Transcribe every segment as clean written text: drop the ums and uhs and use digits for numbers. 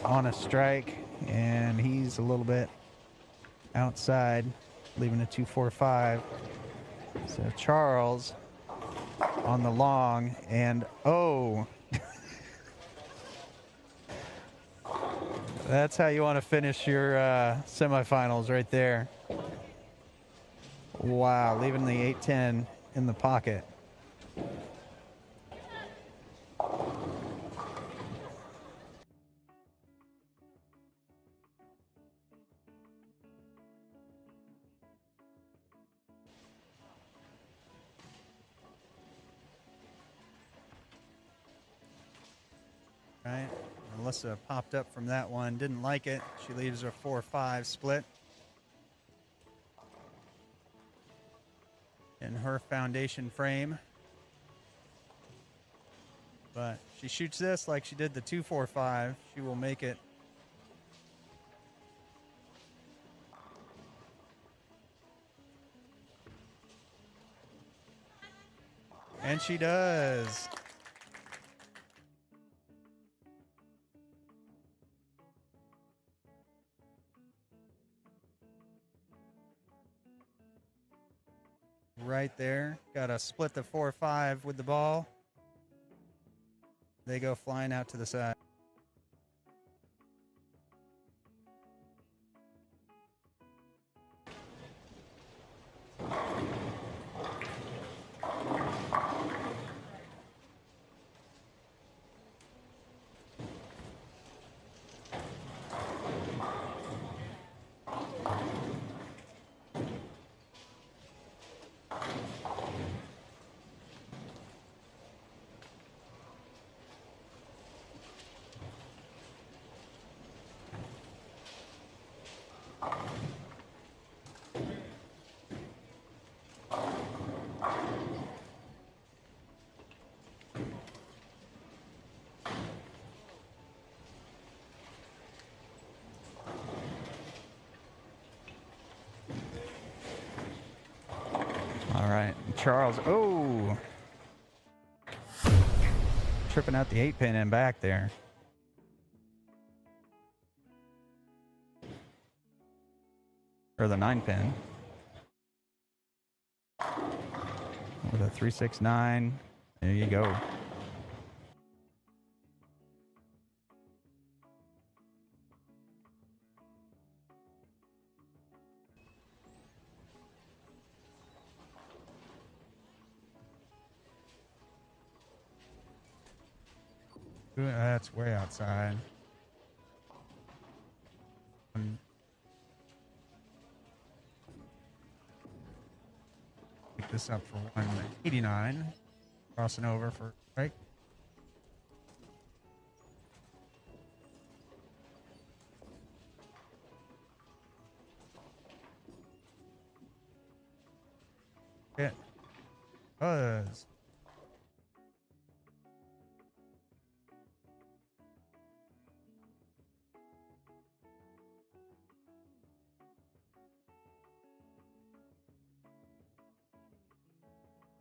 on a strike, and he's a little bit outside, leaving a 2-4-5. So Charles on the long, and oh, that's how you want to finish your semifinals right there. Wow, leaving the 8-10 in the pocket. Right, Alyssa popped up from that one, didn't like it. She leaves her 4-5 split. In her foundation frame. But she shoots this like she did the 2-4-5. She will make it. And she does. Right there. Got to split the 4-5 with the ball. They go flying out to the side. All right, Charles. Oh, tripping out the 8-pin and back there. Or the 9-pin. With a 3-6-9. There you go. That's way outside. Pick this up for 189. Crossing over for break. It was.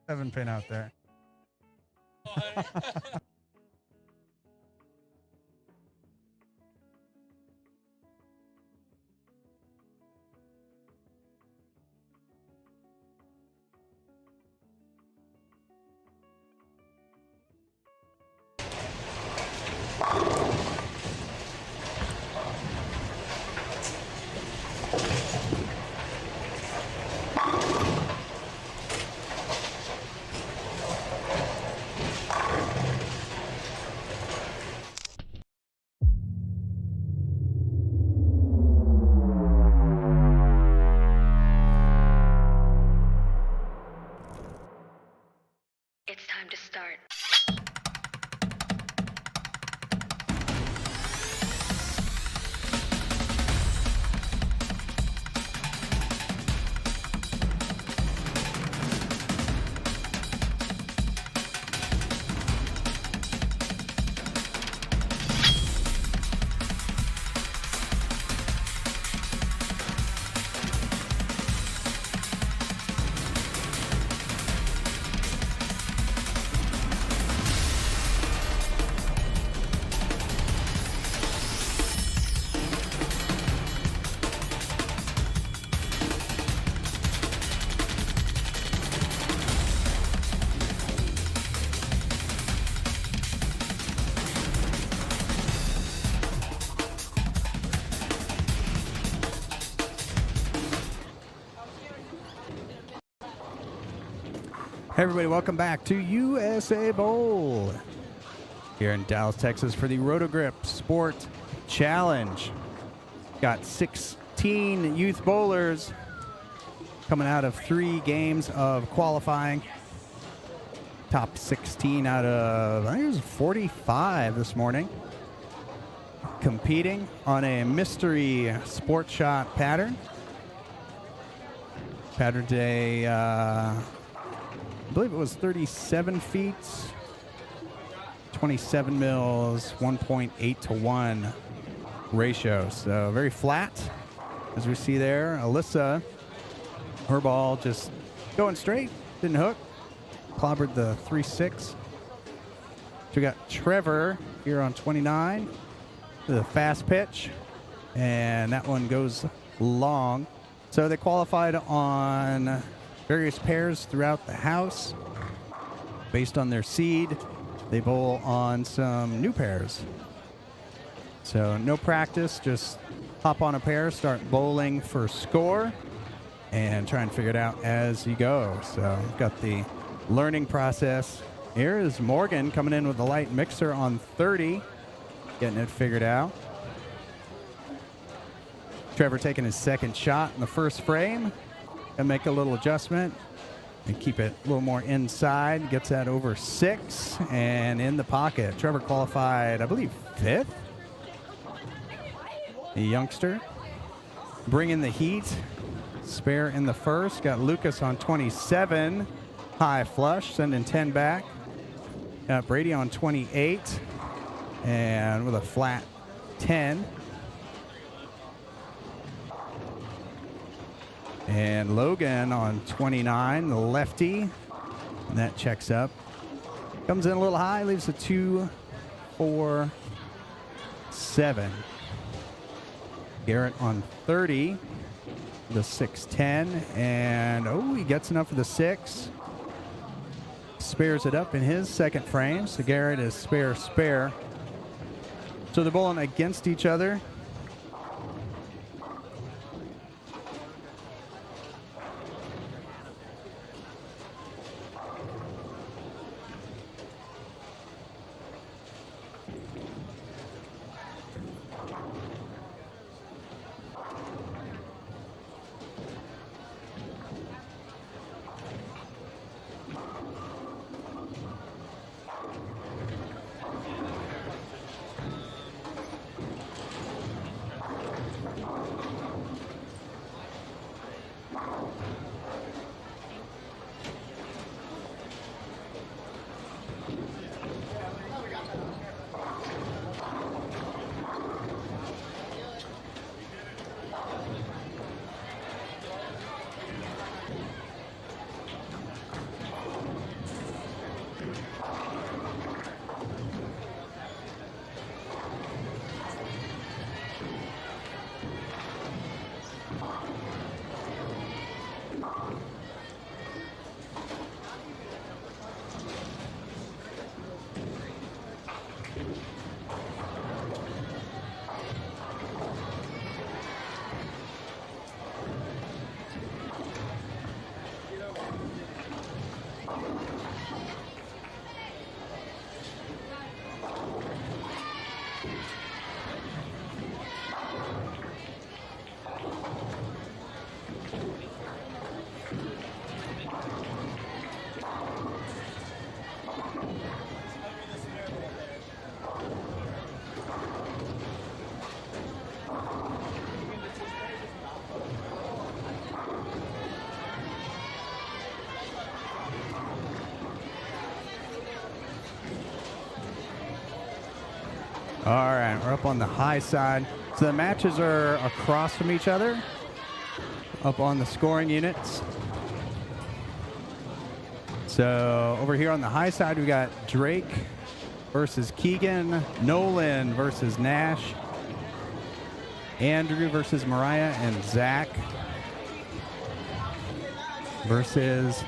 Seven pin out there. It's time to start. Hey everybody, welcome back to USA Bowl here in Dallas, Texas for the Roto Sport Challenge. Got 16 youth bowlers coming out of 3 games of qualifying. Top 16 out of, I think it was 45 this morning. Competing on a mystery sport shot pattern. Pattern today, I believe it was 37 feet, 27 mils, 1.8 to 1 ratio. So very flat, as we see there. Alyssa, her ball just going straight, didn't hook, clobbered the 3-6. So we got Trevor here on 29, the fast pitch, and that one goes long. So they qualified on various pairs throughout the house. Based on their seed, they bowl on some new pairs. So no practice, just hop on a pair, start bowling for score, and try and figure it out as you go. So we've got the learning process. Here is Morgan coming in with the light mixer on 30, getting it figured out. Trevor taking his second shot in the first frame and make a little adjustment and keep it a little more inside. Gets that over 6 and in the pocket. Trevor qualified, I believe, 5th. The youngster bringing the heat. Spare in the first. Got Lucas on 27. High flush, sending 10 back. Got Brady on 28 and with a flat 10. And Logan on 29, the lefty. And that checks up. Comes in a little high, leaves a 2, 4, 7. Garrett on 30, the 6-10. And, oh, he gets enough for the 6. Spares it up in his second frame. So Garrett is spare. So they're bowling against each other. All right, we're up on the high side. So the matches are across from each other, up on the scoring units. So over here on the high side, we got Drake versus Keegan, Nolan versus Nash, Andrew versus Mariah, and Zach versus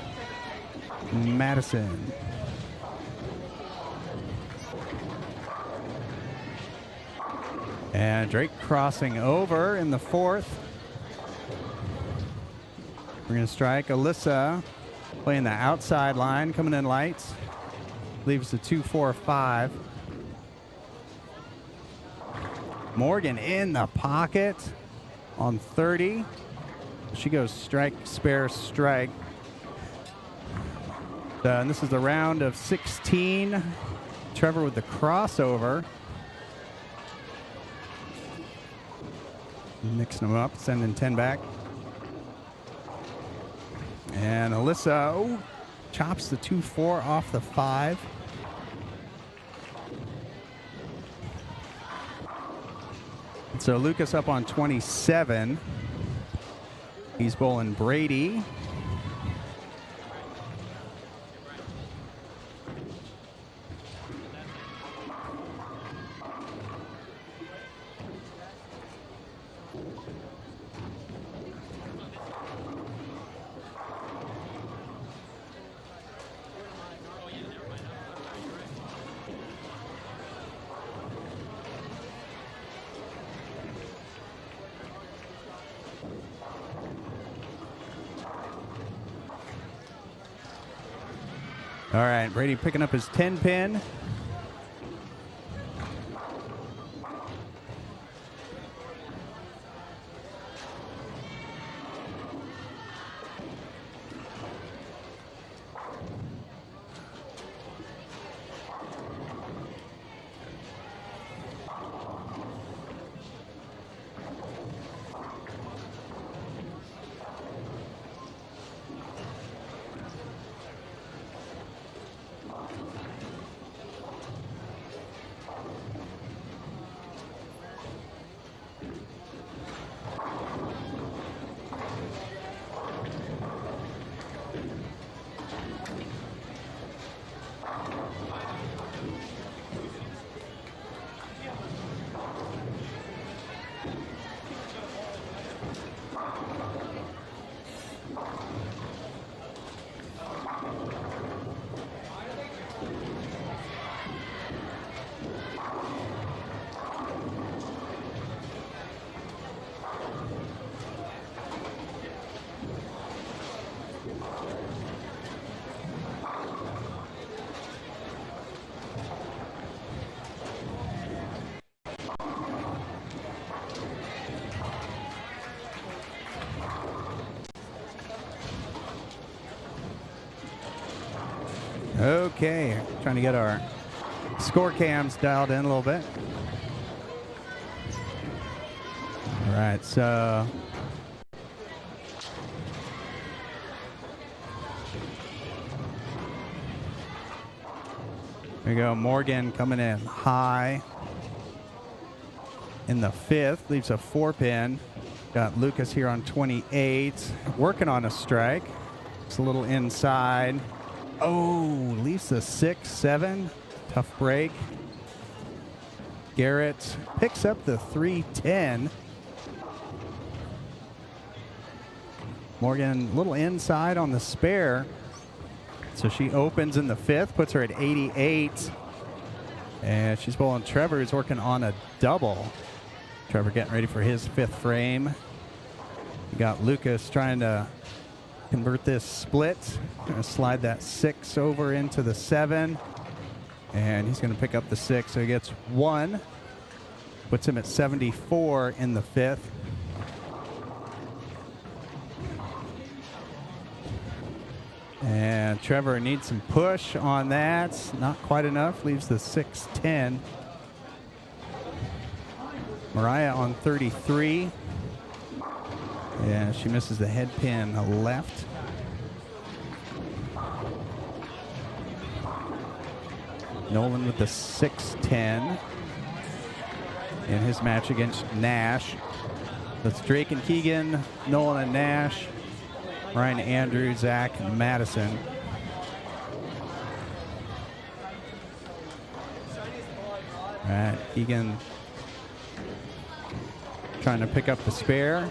Madison. And Drake crossing over in the fourth. We're going to strike Alyssa Playing the outside line, coming in light. Leaves the 2-4-5. Morgan in the pocket on 30. She goes strike, spare, strike. And this is the round of 16. Trevor with the crossover. Mixing them up, sending 10 back. And Alyssa chops the 2-4 off the 5. So Lucas up on 27. He's bowling Brady. All right, Brady picking up his 10 pin. Okay, trying to get our score cams dialed in a little bit. All right, so there you go. Morgan coming in high in the 5th, leaves a 4-pin. Got Lucas here on 28, working on a strike. It's a little inside. Oh, leaves the 6-7. Tough break. Garrett picks up the 3-10. Morgan a little inside on the spare. So she opens in the 5th, puts her at 88. And she's bowling Trevor, who's working on a double. Trevor getting ready for his 5th frame. You got Lucas trying to convert this split. Gonna slide that 6 over into the 7. And he's gonna pick up the 6, so he gets 1. Puts him at 74 in the 5th. And Trevor needs some push on that. Not quite enough, leaves the 6-10. Mariah on 33. Yeah, she misses the head pin left. Nolan with the 6-10 in his match against Nash. That's Drake and Keegan, Nolan and Nash, Ryan Andrew, Zach, and Madison. All right, Keegan trying to pick up the spare.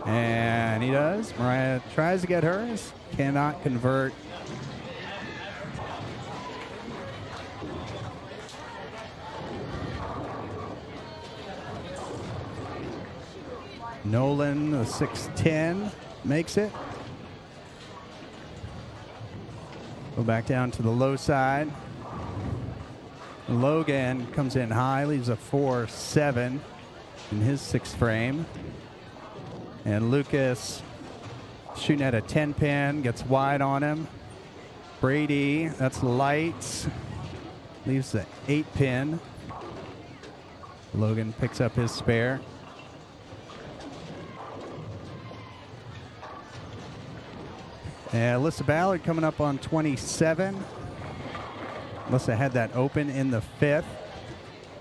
And he does. Mariah tries to get hers, cannot convert. Nolan, the 6-10, makes it. Go back down to the low side. Logan comes in high, leaves a 4-7 in his sixth frame. And Lucas shooting at a 10 pin, gets wide on him. Brady, that's light, leaves the 8 pin. Logan picks up his spare. And Alyssa Ballard coming up on 27. Alyssa had that open in the 5th.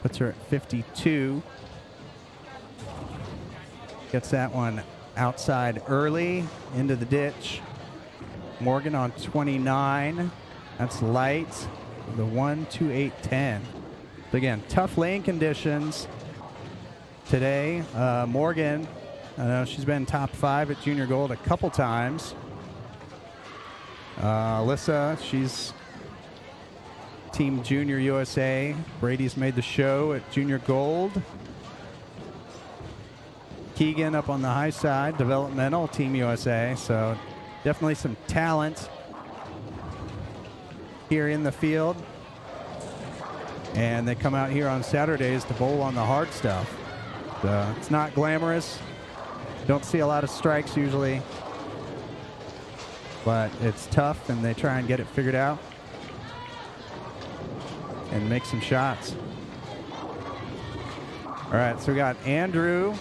Puts her at 52. Gets that one outside early into the ditch. Morgan on 29. That's light. The 1-2-8-10. So again, tough lane conditions today. Morgan, I know she's been top 5 at Junior Gold a couple times. Alyssa, she's Team Junior USA. Brady's made the show at Junior Gold. Keegan up on the high side, developmental, Team USA. So definitely some talent here in the field. And they come out here on Saturdays to bowl on the hard stuff. It's not glamorous. Don't see a lot of strikes usually. But it's tough, and they try and get it figured out and make some shots. All right, so we got Andrew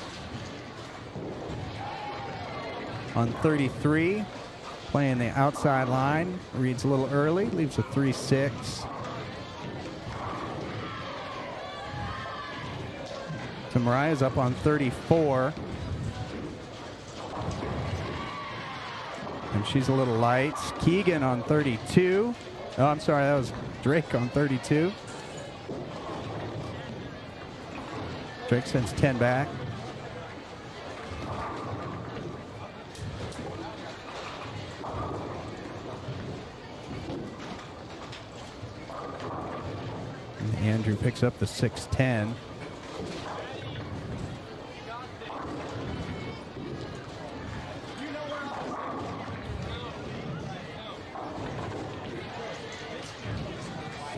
on 33, playing the outside line. Reads a little early, leaves a 3-6. So Mariah's up on 34. And she's a little light. Keegan on 32. Oh, I'm sorry, that was Drake on 32. Drake sends 10 back. And Andrew picks up the 6-10.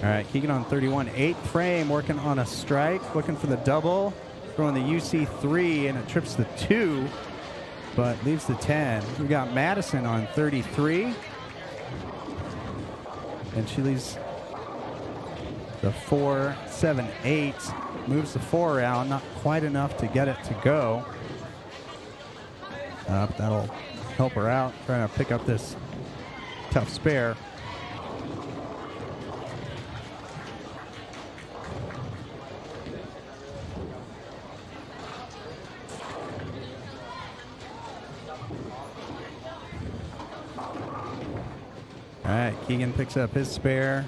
All right, Keegan on 31, 8th frame, working on a strike, looking for the double, throwing the UC3, and it trips the 2, but leaves the 10. We got Madison on 33, and she leaves the 4, 7, 8, moves the 4 around, not quite enough to get it to go. But that'll help her out, trying to pick up this tough spare. All right, Keegan picks up his spare.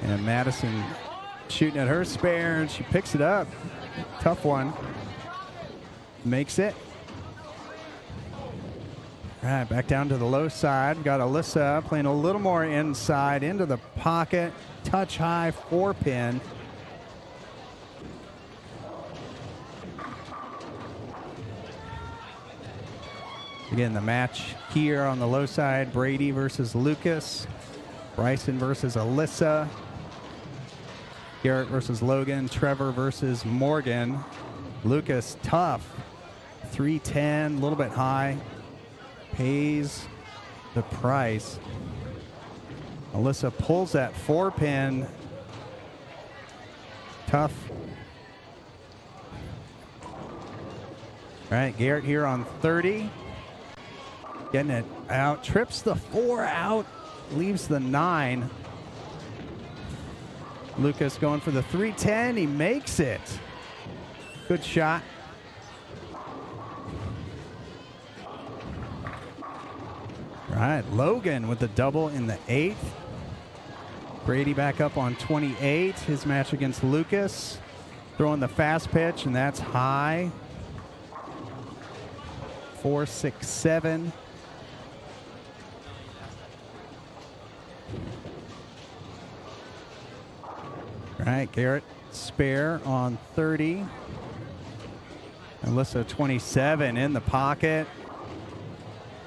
And Madison shooting at her spare, and she picks it up. Tough one. Makes it. All right, back down to the low side. Got Alyssa playing a little more inside into the pocket. Touch high, 4-pin. Again, the match here on the low side, Brady versus Lucas. Bryson versus Alyssa. Garrett versus Logan. Trevor versus Morgan. Lucas, tough. 310, a little bit high. Pays the price. Alyssa pulls that 4-pin. Tough. All right, Garrett here on 30. Getting it out, trips the 4 out, leaves the 9. Lucas going for the 310, he makes it. Good shot. All right, Logan with the double in the 8th. Brady back up on 28, his match against Lucas. Throwing the fast pitch, and that's high. 4, 6, 7. All right, Garrett spare on 30. Alyssa 27 in the pocket.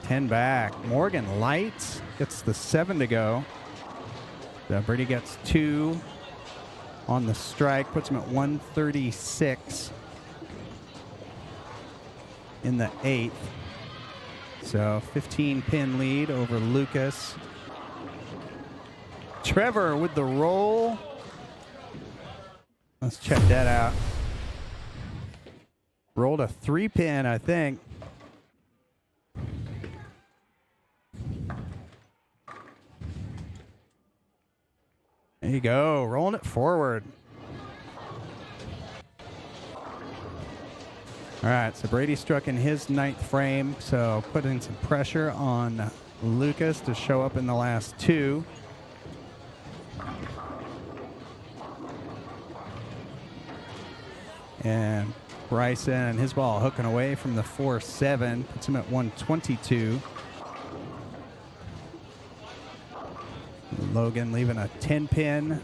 10 back. Morgan light gets the 7 to go. So Brady gets 2 on the strike, puts him at 136 in the 8th. So 15-pin lead over Lucas. Trevor with the roll. Let's check that out. Rolled a 3-pin, I think. There you go, rolling it forward. All right, so Brady struck in his 9th frame, so putting some pressure on Lucas to show up in the last 2. And Bryson and his ball hooking away from the 4-7, puts him at 122. Logan leaving a 10-pin.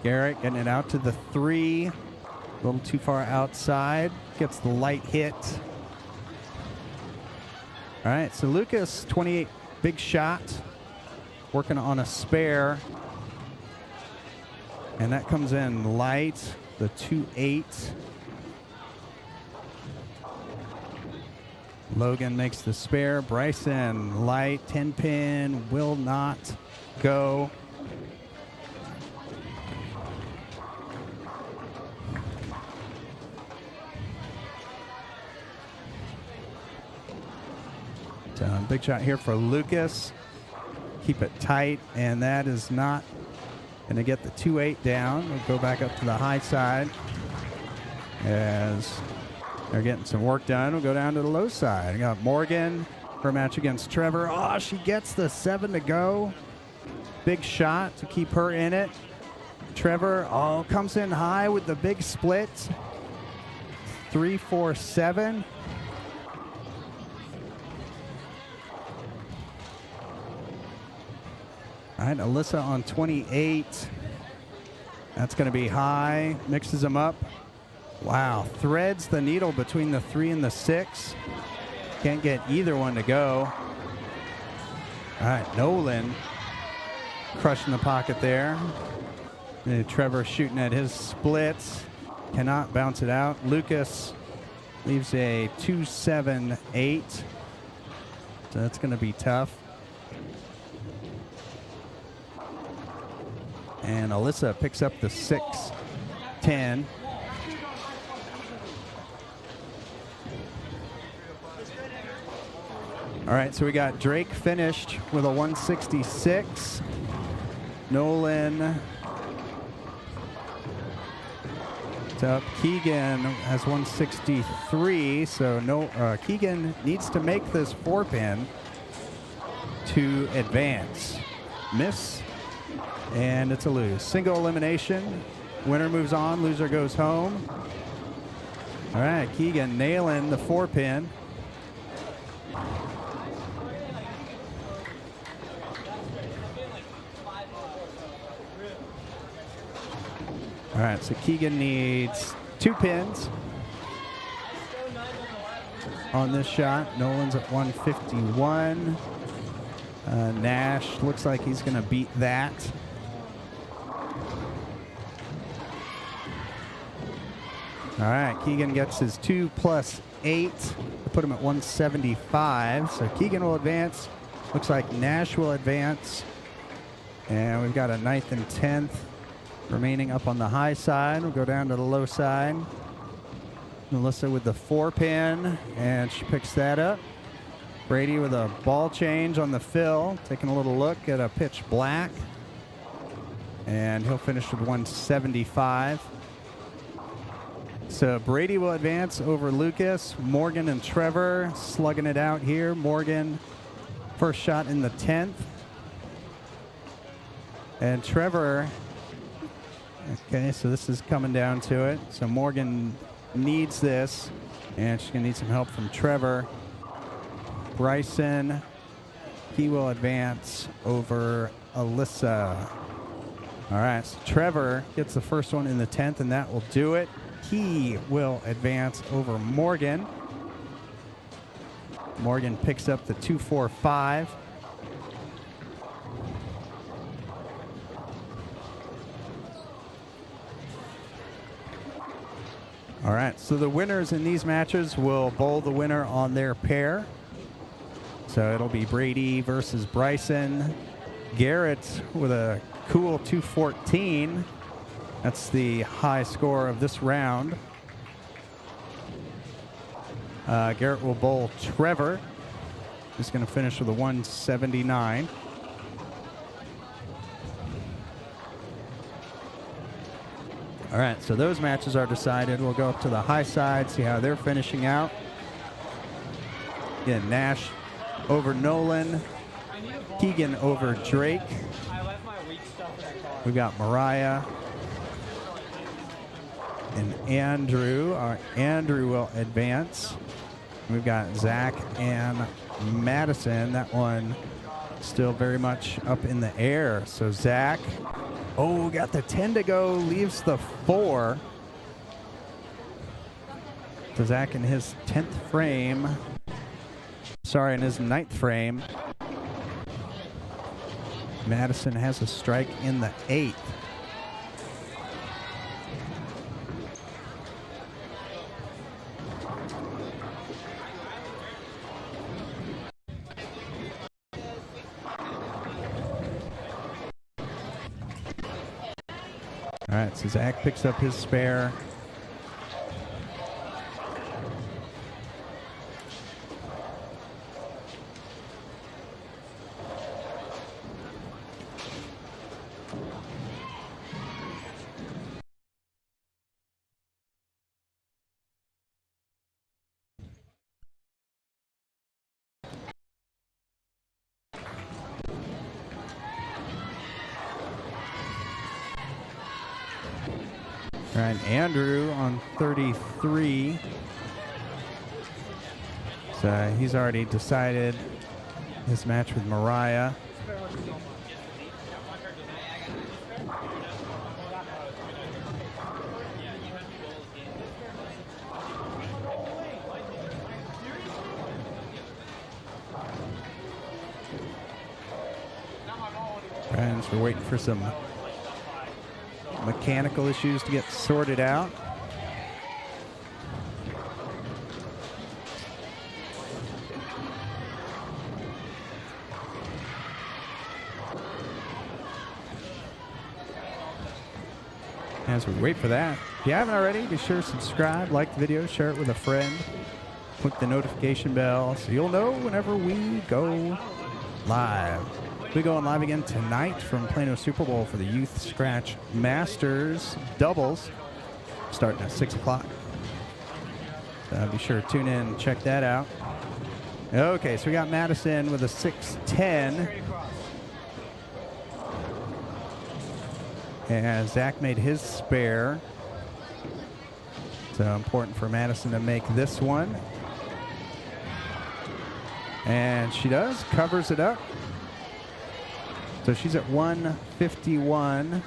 Garrett getting it out to the 3. A little too far outside. Gets the light hit. All right, so Lucas, 28 big shot. Working on a spare. And that comes in light, the 2-8. Logan makes the spare. Bryson, light, 10-pin, will not go. So big shot here for Lucas. Keep it tight, and that is not going to get the 2-8 down. We'll go back up to the high side as they're getting some work done. We'll go down to the low side. We got Morgan for a match against Trevor. Oh, she gets the 7 to go. Big shot to keep her in it. Trevor, oh, comes in high with the big split. 3-4-7. All right, Alyssa on 28. That's going to be high. Mixes them up. Wow, threads the needle between the 3 and the 6. Can't get either one to go. All right, Nolan crushing the pocket there. And Trevor shooting at his splits. Cannot bounce it out. Lucas leaves a 2-7-8. So that's going to be tough. And Alyssa picks up the 6-10. All right, so we got Drake finished with a 166. Nolan up. Keegan has 163, so Keegan needs to make this 4-pin to advance. Miss, and it's a lose. Single elimination. Winner moves on, loser goes home. All right, Keegan nailing the 4-pin. All right, so Keegan needs 2 pins on this shot. Nolan's at 151. Nash looks like he's going to beat that. All right, Keegan gets his 2 + 8 to put him at 175. So Keegan will advance. Looks like Nash will advance. And we've got a 9th and 10th remaining up on the high side. We'll go down to the low side. Melissa with the 4-pin, and she picks that up. Brady with a ball change on the fill, taking a little look at a pitch black. And he'll finish with 175. So Brady will advance over Lucas. Morgan and Trevor slugging it out here. Morgan, first shot in the 10th. And Trevor, okay, so this is coming down to it. So Morgan needs this, and she's going to need some help from Trevor. Bryson, he will advance over Alyssa. All right, so Trevor gets the first one in the 10th, and that will do it. He will advance over Morgan. Morgan picks up the 2-4-5. All right, so the winners in these matches will bowl the winner on their pair. So it'll be Brady versus Bryson. Garrett with a cool 214. That's the high score of this round. Garrett will bowl Trevor. He's going to finish with a 179. All right, so those matches are decided. We'll go up to the high side, see how they're finishing out. Again, Nash over Nolan. Keegan over Drake. We've got Mariah and Andrew. Andrew will advance. We've got Zach and Madison. That one still very much up in the air. So Zach, oh, got the 10 to go, leaves the 4. So Zach in his 10th frame. Sorry, in his 9th frame. Madison has a strike in the 8th. All right, so Zach picks up his spare. All right, Andrew on 33. So he's already decided his match with Mariah. And so we're waiting for some mechanical issues to get sorted out. As we wait for that, if you haven't already, be sure to subscribe, like the video, share it with a friend, click the notification bell so you'll know whenever we go live. We go on live again tonight from Plano Super Bowl for the Youth Scratch Masters doubles, starting at 6 o'clock. So be sure to tune in and check that out. Okay, so we got Madison with a 6-10. And Zach made his spare. So important for Madison to make this one. And she does, covers it up. So she's at 151.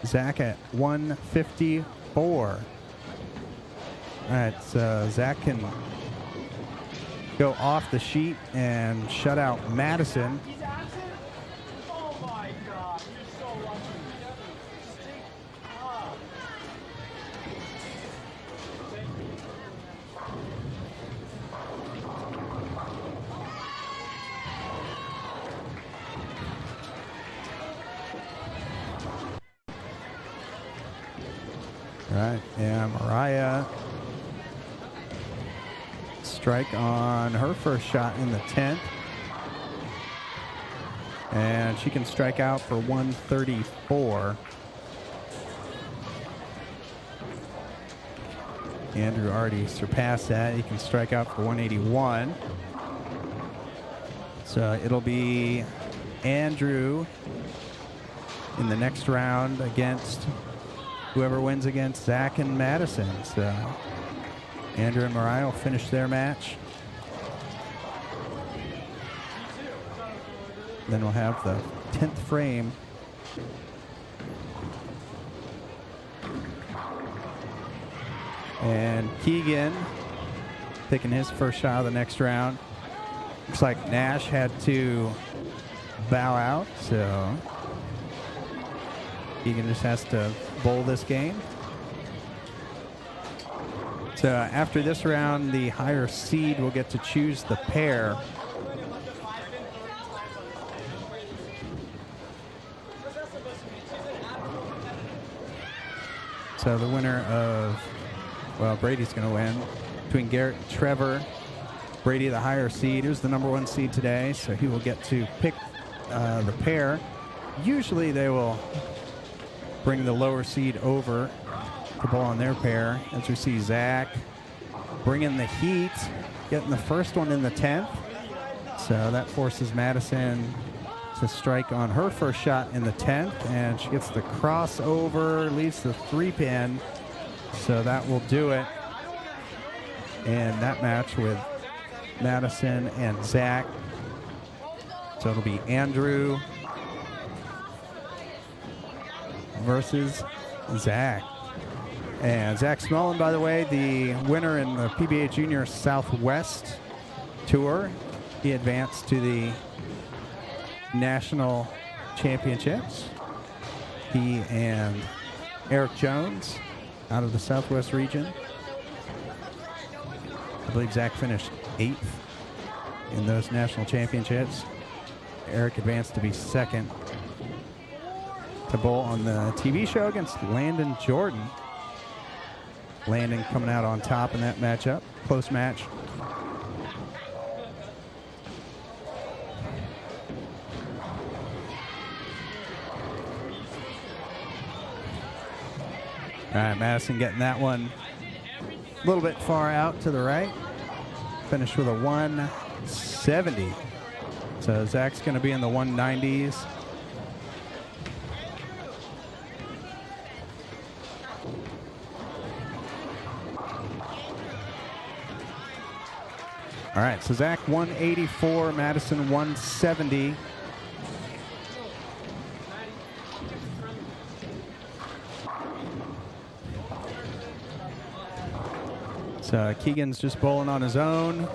Zach at 154. All right, so Zach can go off the sheet and shut out Madison. Right, and Mariah strike on her first shot in the 10th. And she can strike out for 134. Andrew already surpassed that. He can strike out for 181. So it'll be Andrew in the next round against whoever wins against Zach and Madison. So Andrew and Mariah will finish their match. Then we'll have the 10th frame. And Keegan taking his first shot of the next round. Looks like Nash had to bow out, so Keegan just has to bowl this game. So after this round, the higher seed will get to choose the pair. So the winner of, well, Brady's going to win. Between Garrett and Trevor, Brady the higher seed, who's the number 1 seed today, so he will get to pick the pair. Usually they will bring the lower seed over to bowl on their pair. As we see Zach bringing the heat, getting the first one in the 10th. So that forces Madison to strike on her first shot in the 10th, and she gets the crossover, leaves the 3-pin. So that will do it in that match with Madison and Zach. So it'll be Andrew versus Zach. And Zach Smolin, by the way, the winner in the PBA Junior Southwest Tour. He advanced to the National Championships. He and Eric Jones out of the Southwest region. I believe Zach finished 8th in those national championships. Eric advanced to be 2nd to bowl on the TV show against Landon Jordan. Landon coming out on top in that matchup. Close match. All right, Madison getting that one a little bit far out to the right. Finished with a 170. So Zach's going to be in the 190s. All right, so Zach 184, Madison 170. So Keegan's just bowling on his own.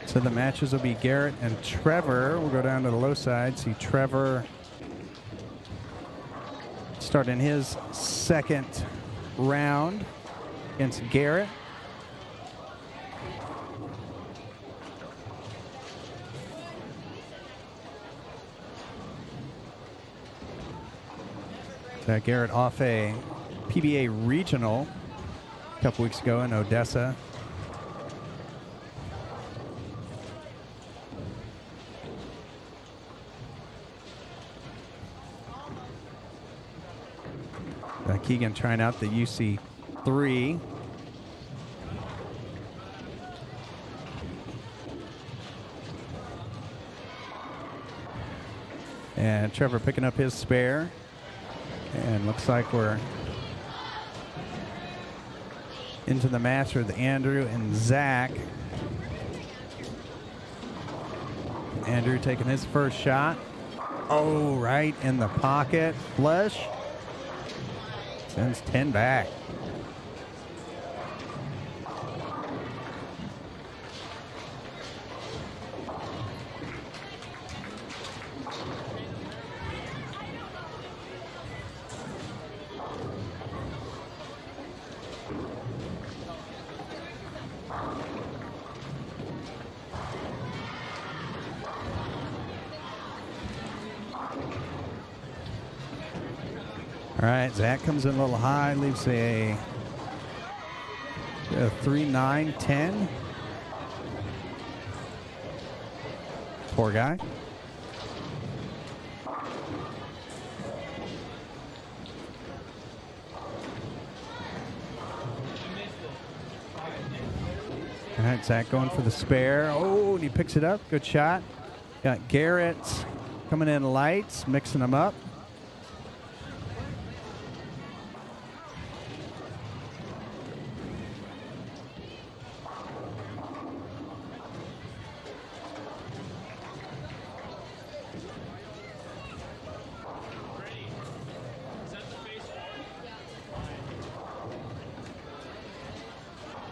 So the matches will be Garrett and Trevor. We'll go down to the low side. See Trevor starting his 2nd round against Garrett. Garrett off a PBA regional a couple weeks ago in Odessa. Keegan trying out the UC3. And Trevor picking up his spare. And looks like we're into the match with Andrew and Zach. Andrew taking his first shot. Oh, right in the pocket. Flush. Sends 10 back. All right, Zach comes in a little high, leaves a 3-9-10. Poor guy. All right, Zach going for the spare. Oh, and he picks it up. Good shot. Got Garrett coming in lights, mixing them up.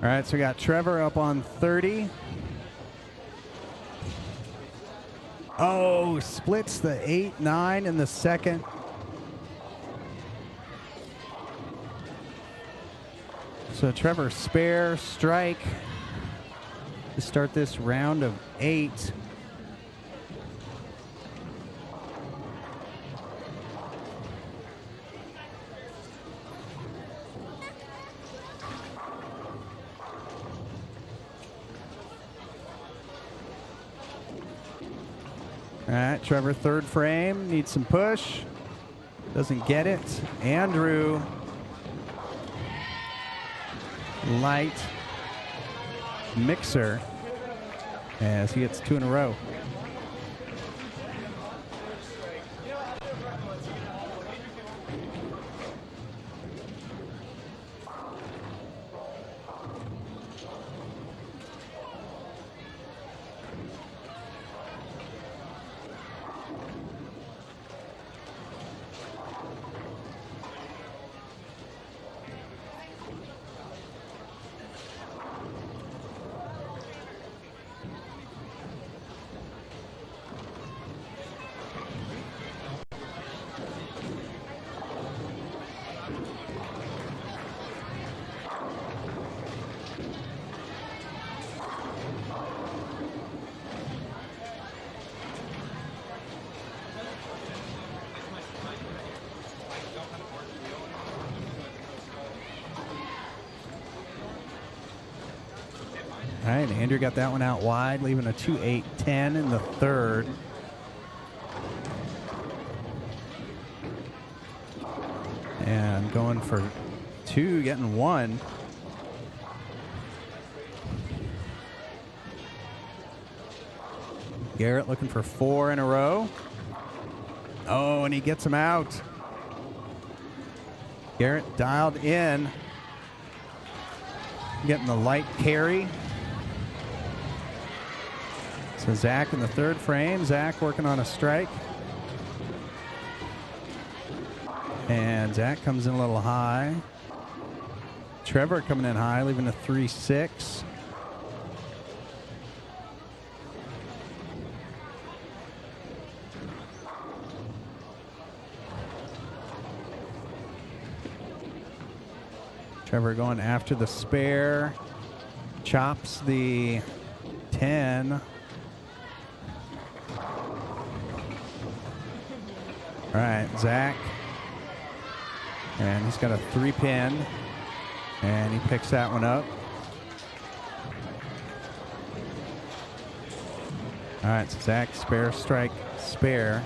All right, so we got Trevor up on 30. Oh, splits the 8-9 in the second. So Trevor spare strike to start this round of 8. All right, Trevor third frame, needs some push. Doesn't get it. Andrew, light mixer as he gets 2 in a row. All right, Andrew got that one out wide, leaving a 2-8-10 in the third. And going for 2, getting 1. Garrett looking for 4 in a row. Oh, and he gets him out. Garrett dialed in. Getting the light carry. So Zach in the third frame. Zach working on a strike. And Zach comes in a little high. Trevor coming in high, leaving a 3-6. Trevor going after the spare. Chops the 10. All right, Zach. And he's got a 3-pin. And he picks that one up. All right, so Zach, spare, strike, spare.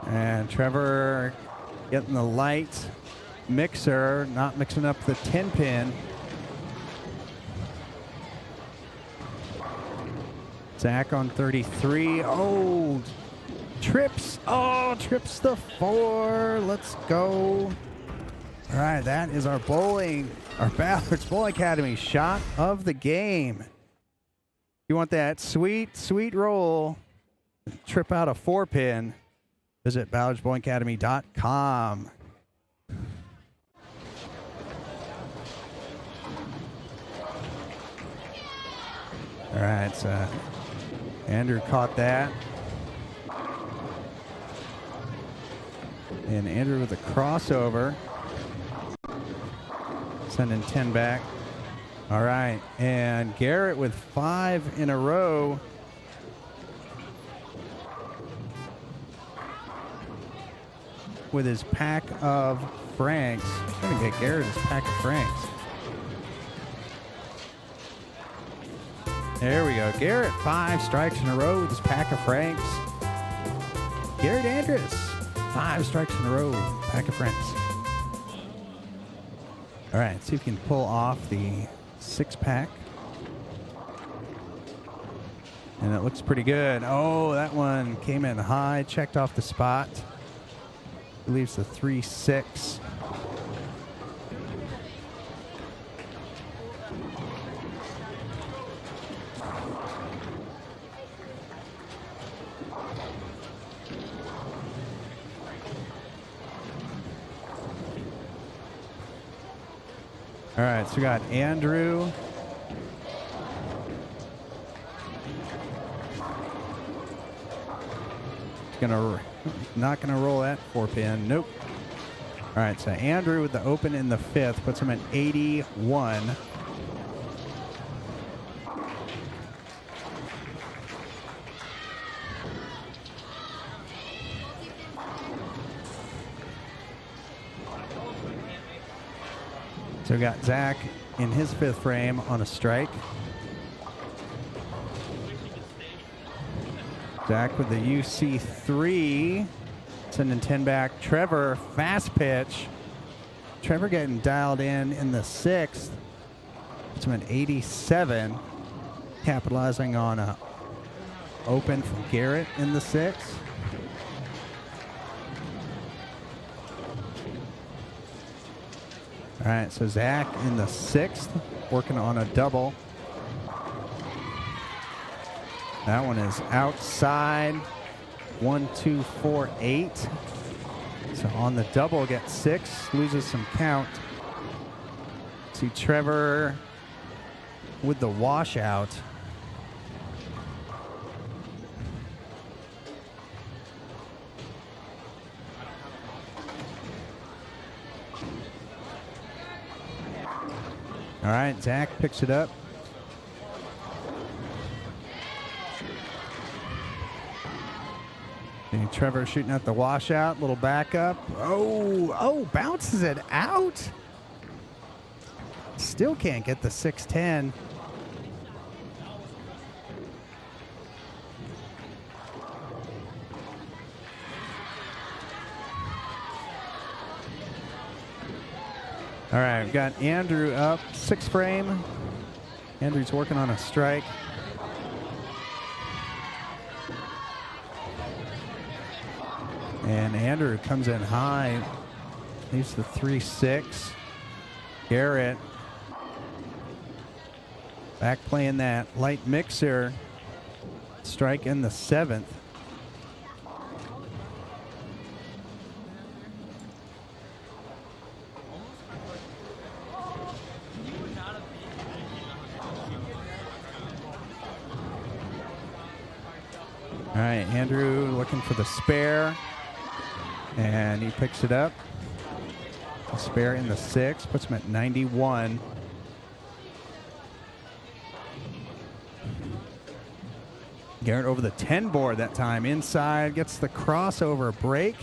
And Trevor getting the light mixer, not mixing up the 10-pin. Zach on 33. Oh, trips. Oh, trips the 4. Let's go. All right, that is our Ballard's Bowling Academy shot of the game. You want that sweet, sweet roll, trip out a 4-pin, visit ballardsbowlingacademy.com. All right, so Andrew caught that. And Andrew with a crossover. Sending 10 back. All right, and Garrett with 5 in a row. With his pack of Franks. I'm going to get Garrett his pack of Franks. There we go. Garrett, 5 strikes in a row with his pack of Franks. Garrett Andrus, 5 strikes in a row, pack of Franks. All right, see if we can pull off the 6-pack. And it looks pretty good. Oh, that one came in high, checked off the spot. Leaves the 3-6. All right, so we got Andrew. Not gonna roll that 4-pin. Nope. All right, so Andrew with the open in the 5th puts him at 81. So we got Zach in his 5th frame on a strike. Zach with the UC3, sending 10 back. Trevor, fast pitch. Trevor getting dialed in the 6th. It's him at 87, capitalizing on a open from Garrett in the 6th. All right, so Zach in the 6th, working on a double. That one is outside. 1, 2, 4, 8. So on the double, gets 6, loses some count. See Trevor with the washout. All right, Zach picks it up. And Trevor shooting at the washout, little backup. Oh, bounces it out. Still can't get the 610. All right, we've got Andrew up, 6 frame. Andrew's working on a strike. And Andrew comes in high, leaves the 3-6. Garrett back playing that light mixer. Strike in the 7th. All right, Andrew looking for the spare. And he picks it up. A spare in the 6, puts him at 91. Garrett over the 10 board that time. Inside, gets the crossover break.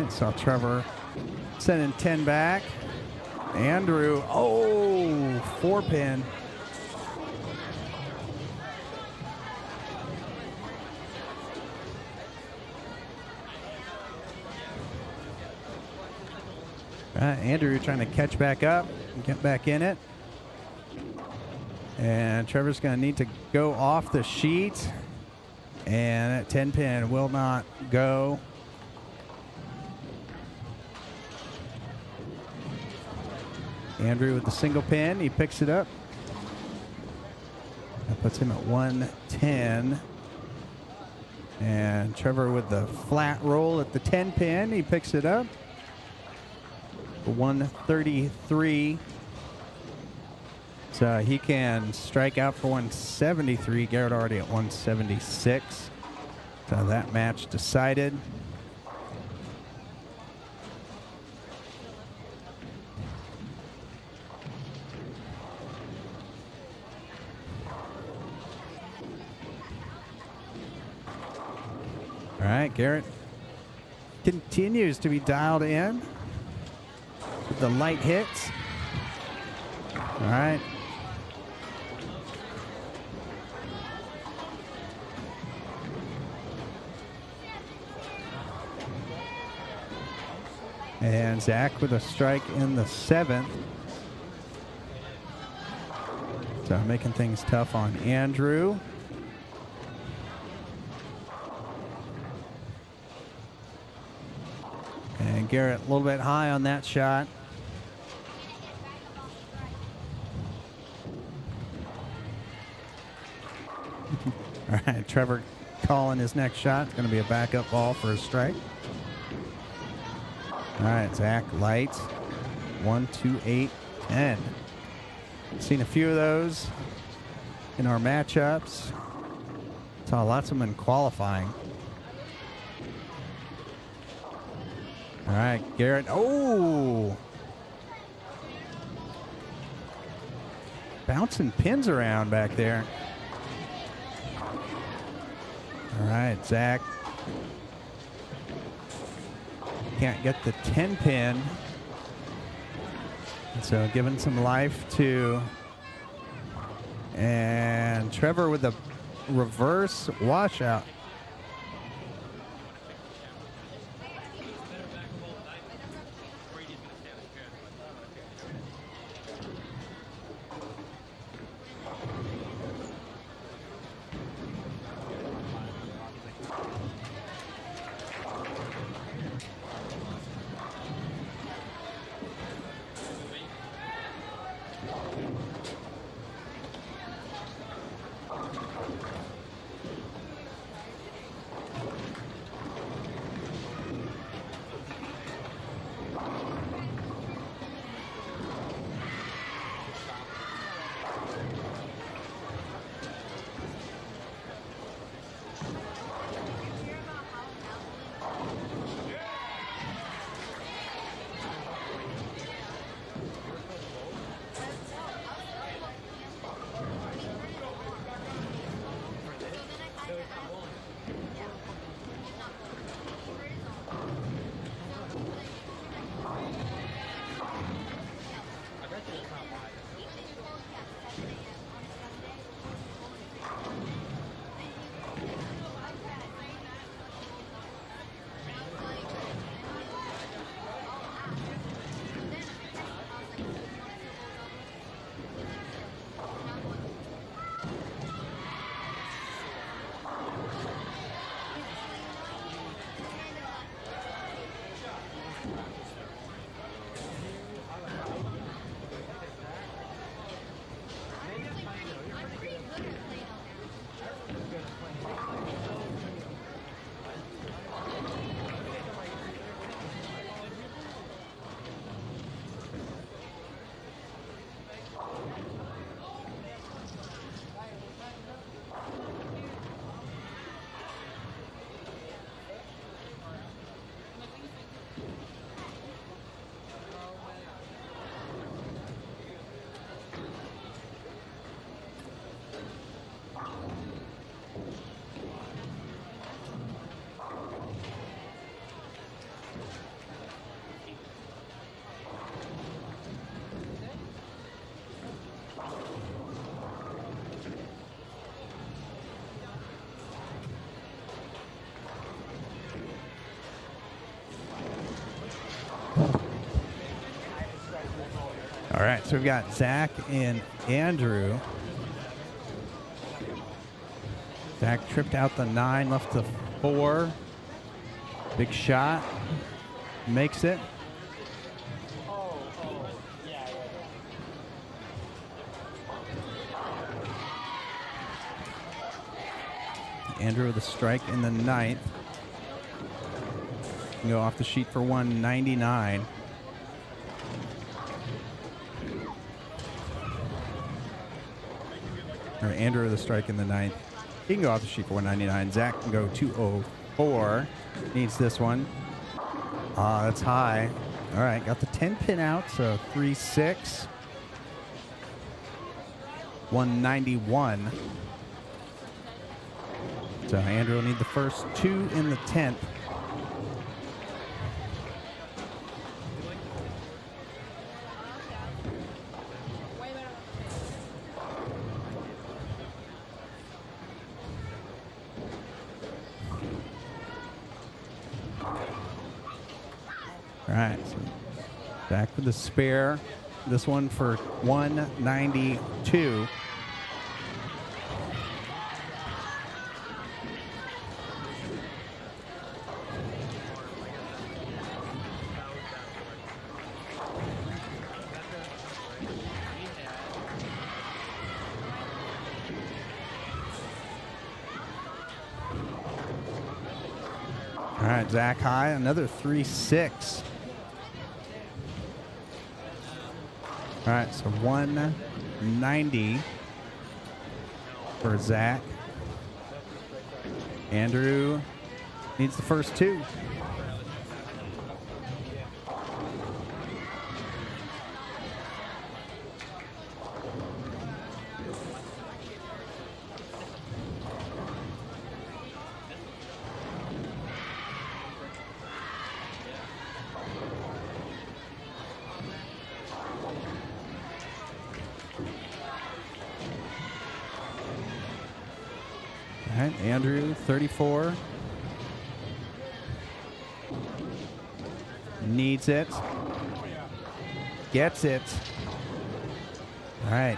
Saw Trevor sending 10 back. Andrew, 4-pin. Andrew trying to catch back up and get back in it. And Trevor's going to need to go off the sheet. And that 10-pin will not go. Andrew with the single pin, he picks it up. That puts him at 110. And Trevor with the flat roll at the 10 pin, he picks it up. 133. So he can strike out for 173. Garrett already at 176. So that match decided. All right, Garrett continues to be dialed in with the light hits. All right. And Zach with a strike in the 7th. So making things tough on Andrew. And Garrett a little bit high on that shot. All right, Trevor calling his next shot. It's going to be a backup ball for a strike. All right, Zach light. 1, 2, 8, 10. Seen a few of those in our matchups. Saw lots of them in qualifying. All right, Garrett. Oh! Bouncing pins around back there. All right, Zach. Can't get the 10 pin. And so giving some life to. And Trevor with the reverse washout. All right, so we've got Zach and Andrew. Zach tripped out the 9, left the 4. Big shot. Makes it. Andrew with a strike in the 9th. Can go off the sheet for 199. Or Andrew with a strike in the 9th. He can go off the sheet for 199. Zach can go 204. Needs this one. That's high. All right, got the 10 pin out, so 3-6. 191. So Andrew will need the first 2 in the 10th. All right, so back with the spare. This one for 192. All right, Zach high, another 3-6. All right, so 190 for Zach. Andrew needs the first two. All right, Andrew, 34. Needs it. Gets it. All right.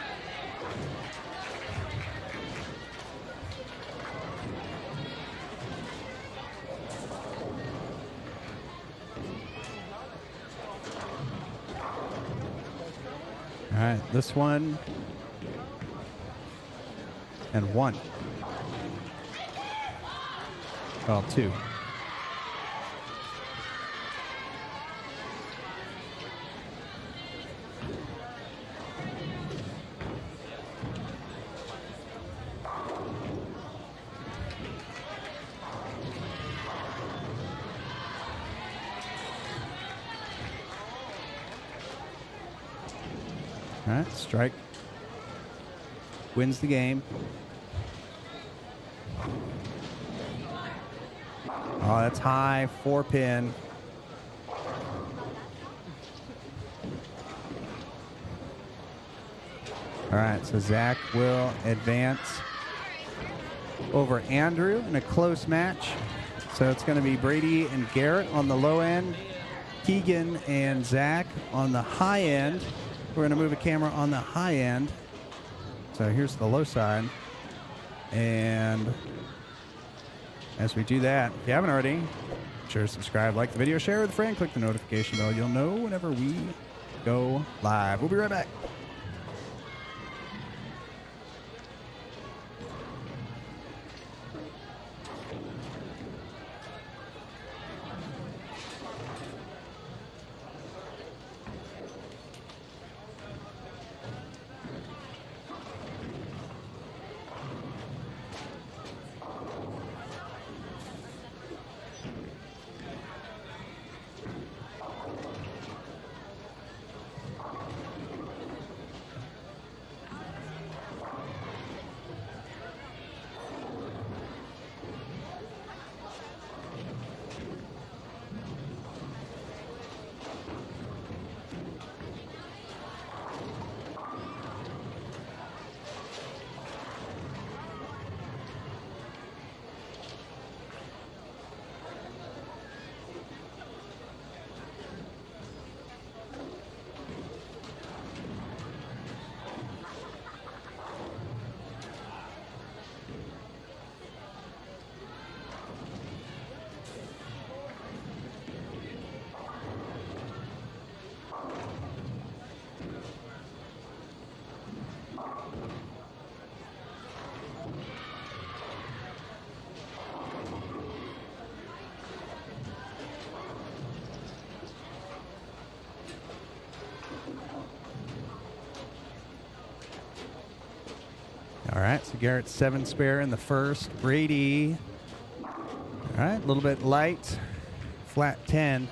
All right, this one. And one. Well, two. All right, strike. Wins the game. Oh, that's high. 4-pin. All right, so Zach will advance over Andrew in a close match. So it's going to be Brady and Garrett on the low end, Keegan and Zach on the high end. We're going to move a camera on the high end. So here's the low side. And as we do that, if you haven't already, sure subscribe, like the video, share with a friend, click the notification bell. You'll know whenever we go live. We'll be right back. All right, so Garrett's 7 spare in the first. Brady, all right, a little bit light, flat 10.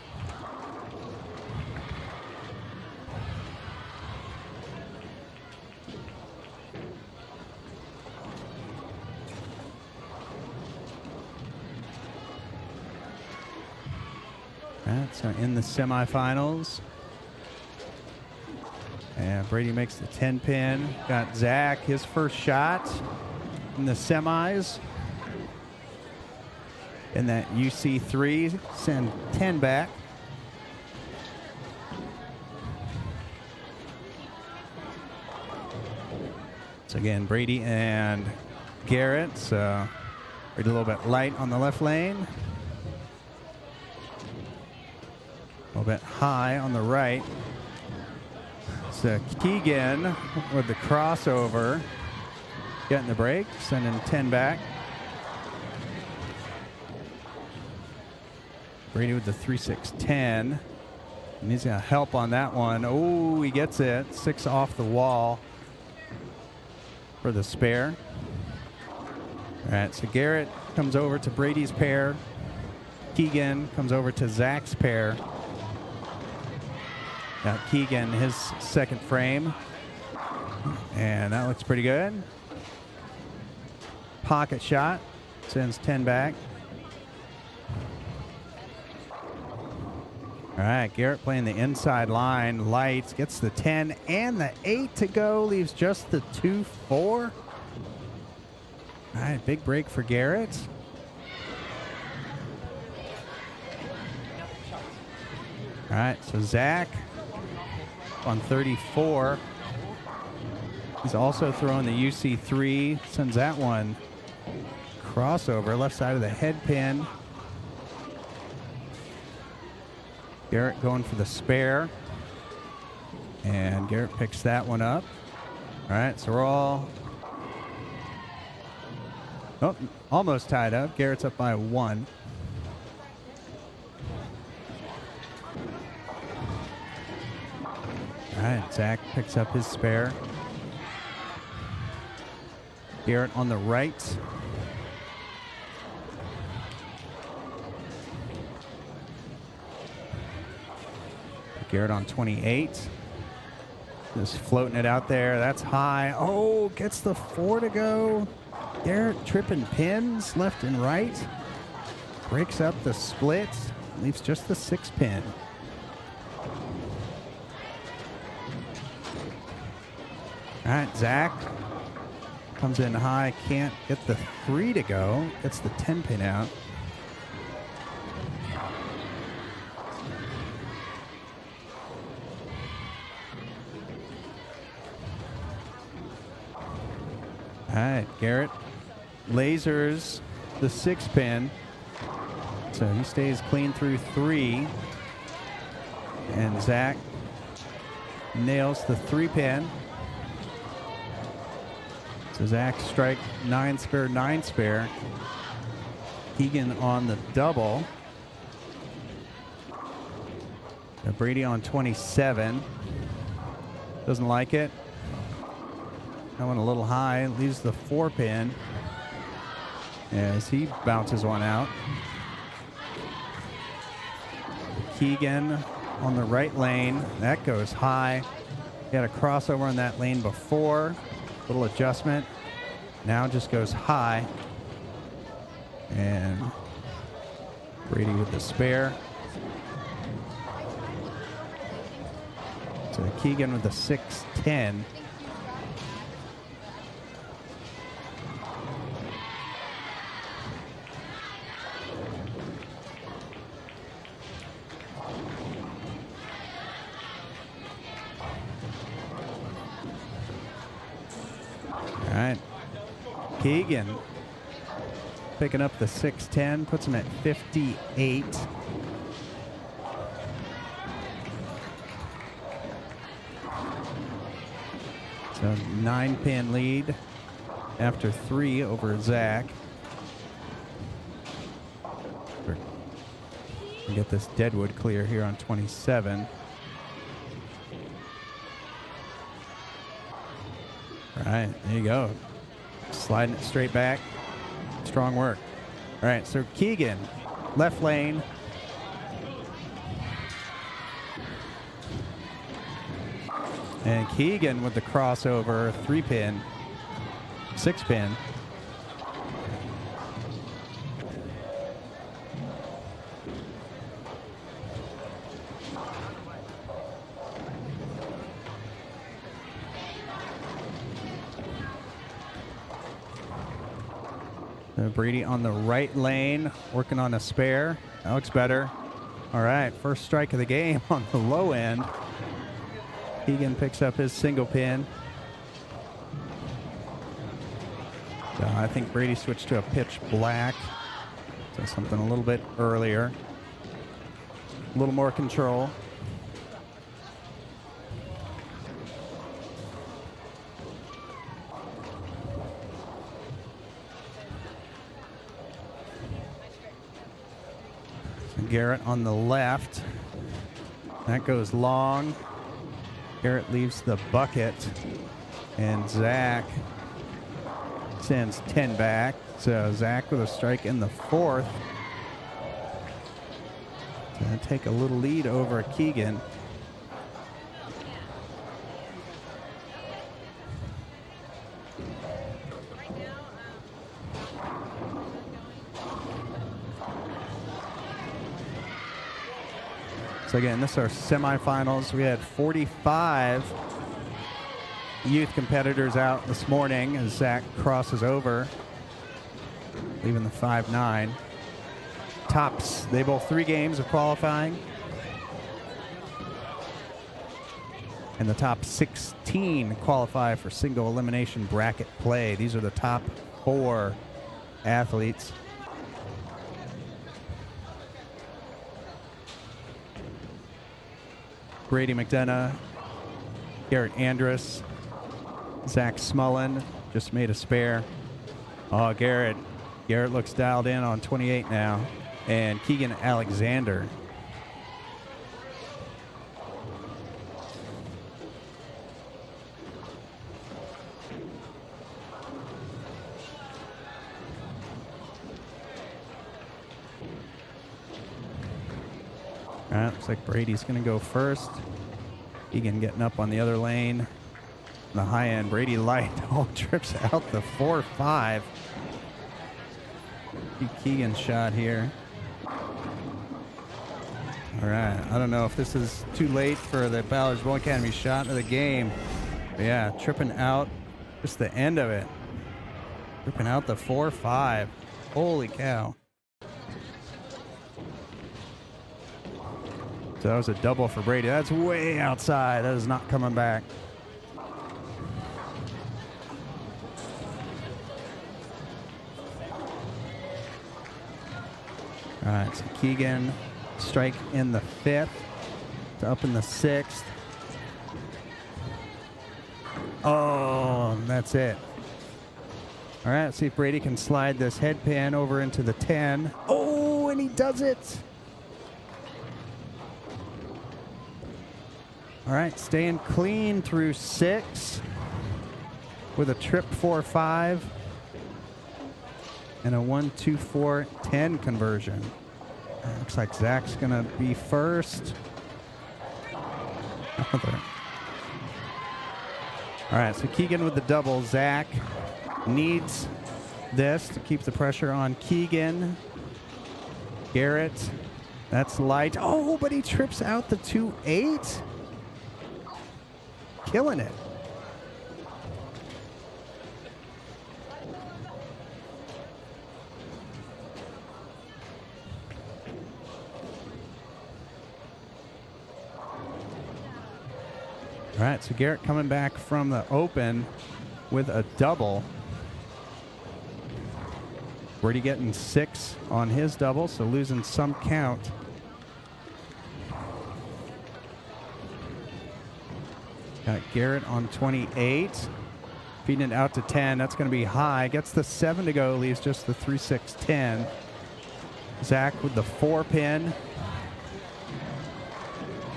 All right, so in the semifinals. And Brady makes the 10-pin. Got Zach, his first shot in the semis. In that UC3, send 10 back. So again, Brady and Garrett. So Brady a little bit light on the left lane. A little bit high on the right. So Keegan with the crossover, getting the break, sending 10 back. Brady with the 3-6-10. And he's going to help on that one. Oh, he gets it. 6 off the wall for the spare. All right, so Garrett comes over to Brady's pair. Keegan comes over to Zach's pair. Got Keegan his second frame. And that looks pretty good. Pocket shot. Sends 10 back. All right, Garrett playing the inside line. Lights, gets the 10 and the 8 to go. Leaves just the 2-4. All right, big break for Garrett. All right, so Zach on 34. He's also throwing the UC3. Sends that one crossover, left side of the head pin. Garrett going for the spare. And Garrett picks that one up. All right, so we're all almost tied up. Garrett's up by 1. All right, Zach picks up his spare. Garrett on the right. Garrett on 28. Just floating it out there. That's high. Oh, gets the 4 to go. Garrett tripping pins left and right. Breaks up the split. Leaves just the 6 pin. All right, Zach comes in high. Can't get the 3 to go. Gets the 10 pin out. All right, Garrett lasers the 6 pin. So he stays clean through 3. And Zach nails the 3 pin. So Zach strike 9 spare, 9 spare. Keegan on the double. Now Brady on 27. Doesn't like it. That one a little high, leaves the 4 pin as he bounces one out. Keegan on the right lane, that goes high. He had a crossover on that lane before, little adjustment. Now just goes high. And Brady with the spare. So Keegan with the 6-10. All right, Keegan picking up the 6-10, puts him at 58. So 9 pin lead after 3 over Zach. We'll get this Deadwood clear here on 27. All right, there you go. Sliding it straight back. Strong work. All right, so Keegan, left lane. And Keegan with the crossover, 3 pin, 6 pin. Brady on the right lane, working on a spare. That looks better. All right, first strike of the game on the low end. Keegan picks up his single pin. So I think Brady switched to a pitch black. So something a little bit earlier. A little more control. Garrett on the left. That goes long. Garrett leaves the bucket. And Zach sends 10 back. So Zach with a strike in the fourth. Gonna take a little lead over Keegan. So again, this is our semifinals. We had 45 youth competitors out this morning as Zach crosses over, leaving the 5-9. Tops, they bowl 3 games of qualifying. And the top 16 qualify for single elimination bracket play. These are the top 4 athletes. Brady McDonough, Garrett Andrus, Zach Smullen just made a spare. Oh, Garrett looks dialed in on 28 now. And Keegan Alexander. All right, looks like Brady's going to go first. Keegan getting up on the other lane. The high end, Brady light. Oh, trips out the 4-5. Keegan's shot here. All right, I don't know if this is too late for the Ballards Bowl Academy shot of the game. But yeah, tripping out just the end of it. Tripping out the 4-5. Holy cow. So that was a double for Brady. That's way outside. That is not coming back. All right, so Keegan, strike in the 5th, to up in the 6th. Oh, that's it. All right, let's see if Brady can slide this head pin over into the 10. Oh, and he does it. All right, staying clean through 6 with a trip 4-5 and a 1-2-4-10 conversion. Looks like Zach's gonna be first. All right, so Keegan with the double. Zach needs this to keep the pressure on Keegan. Garrett, that's light. Oh, but he trips out the 2-8. Killing it. All right, so Garrett coming back from the open with a double. Brady getting 6 on his double, so losing some count. Got Garrett on 28. Feeding it out to 10. That's going to be high. Gets the 7 to go. Leaves just the 3-6-10. Zach with the 4 pin.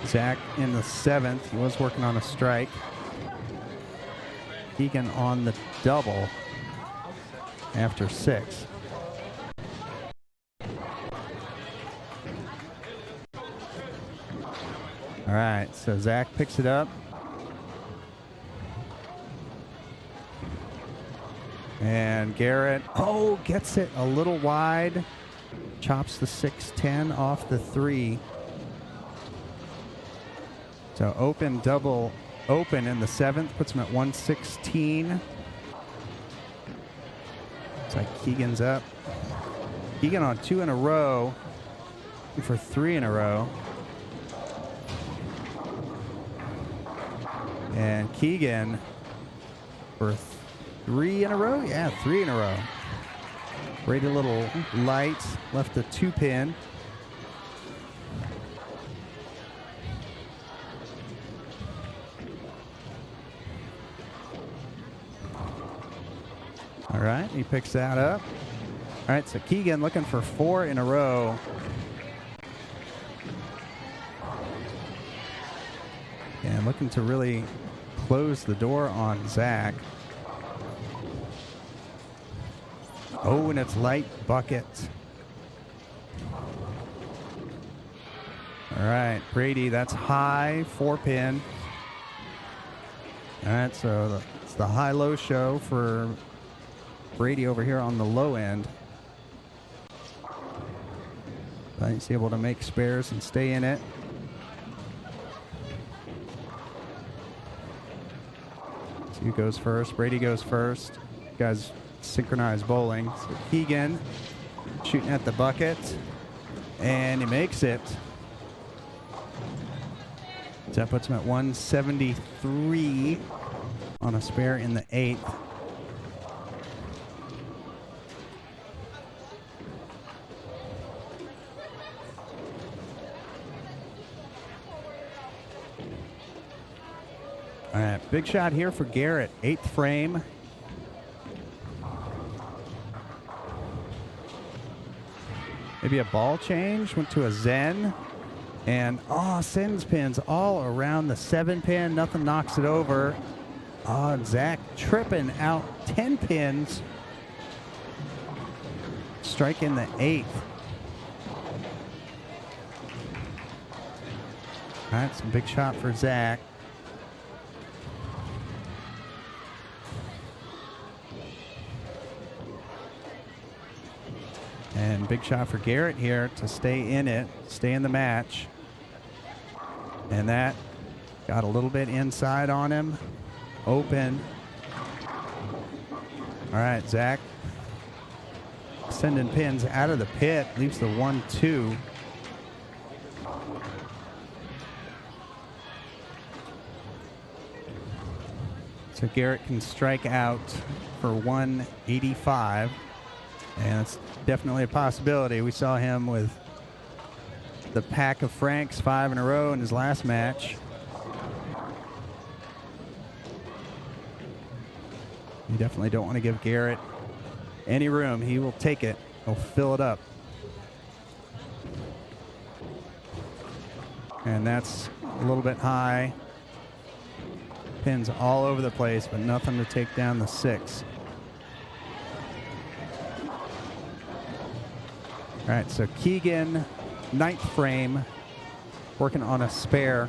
Zach in the 7th. He was working on a strike. Keegan on the double after 6. All right, so Zach picks it up. And Garrett, oh, gets it a little wide. Chops the 6-10 off the 3. So open, double, open in the 7th. Puts him at 116. It's like Keegan's up. Keegan on 2 in a row. For 3 in a row. And Keegan for 3 in a row? Yeah, 3 in a row. Brady a little light. Left the 2 pin. All right, he picks that up. All right, so Keegan looking for 4 in a row. And looking to really close the door on Zach. Oh, and it's light bucket. All right, Brady, that's high, 4-pin. All right, so it's the high-low show for Brady over here on the low end. But he's able to make spares and stay in it. So who goes first? Brady goes first. Guys synchronized bowling. So Keegan shooting at the bucket, and he makes it. So that puts him at 173 on a spare in the 8th. All right, big shot here for Garrett, 8th frame. Maybe a ball change, went to a Zen. And, sends pins all around the 7-pin. Nothing knocks it over. Zach tripping out 10 pins. Striking the 8th. All right, some big shot for Zach. And big shot for Garrett here to stay in it, stay in the match. And that got a little bit inside on him. Open. All right, Zach sending pins out of the pit, leaves the 1-2. So Garrett can strike out for 185. And it's definitely a possibility. We saw him with the pack of Franks 5 in a row in his last match. You definitely don't want to give Garrett any room. He will take it. He'll fill it up. And that's a little bit high. Pins all over the place, but nothing to take down the 6. All right, so Keegan, 9th frame, working on a spare.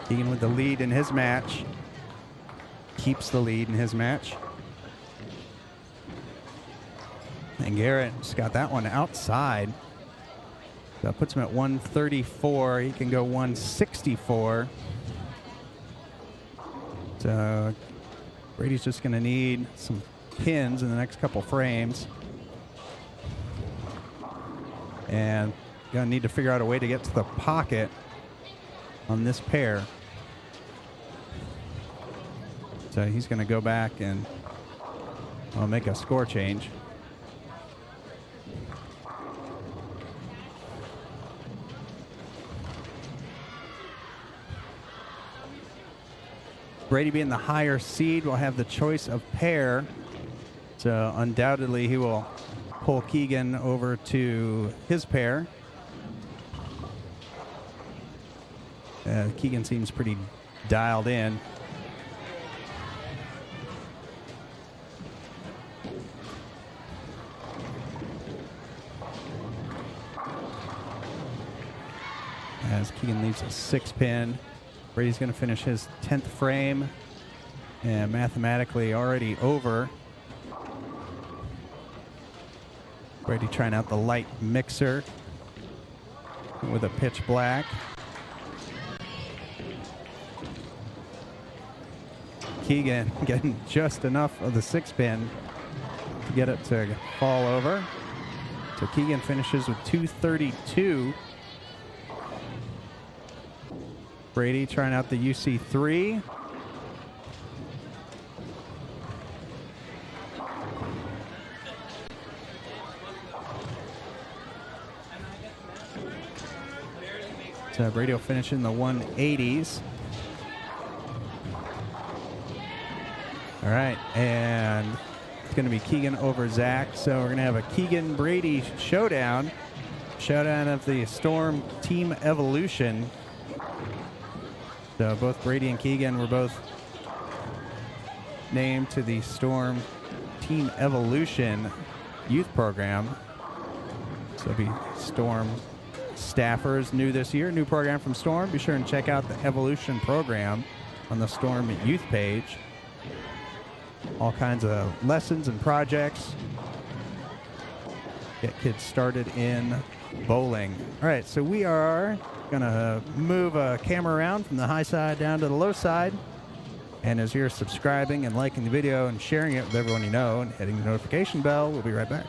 Keegan with the lead in his match. Keeps the lead in his match. And Garrett just got that one outside. That puts him at 134. He can go 164. So Brady's just going to need some pins in the next couple frames. And going to need to figure out a way to get to the pocket on this pair. So he's going to go back and make a score change. Brady being the higher seed will have the choice of pair. So undoubtedly he will pull Keegan over to his pair. Keegan seems pretty dialed in. As Keegan leaves a 6-pin. Brady's going to finish his 10th frame and mathematically already over. Brady trying out the light mixer with a pitch black. Keegan getting just enough of the 6-pin to get it to fall over. So Keegan finishes with 232. Brady trying out the UC3. So Brady will finish in the 180s. All right, and It's going to be Keegan over Zach. So we're going to have a Keegan-Brady showdown. Showdown of the Storm Team Evolution. So both Brady and Keegan were both named to the Storm Team Evolution youth program. So it'll be Storm staffers new this year, new program from Storm. Be sure and check out the Evolution program on the Storm youth page. All kinds of lessons and projects. Get kids started in bowling. All right, so we are gonna move a camera around from the high side down to the low side. And as you're subscribing and liking the video and sharing it with everyone you know and hitting the notification bell, we'll be right back.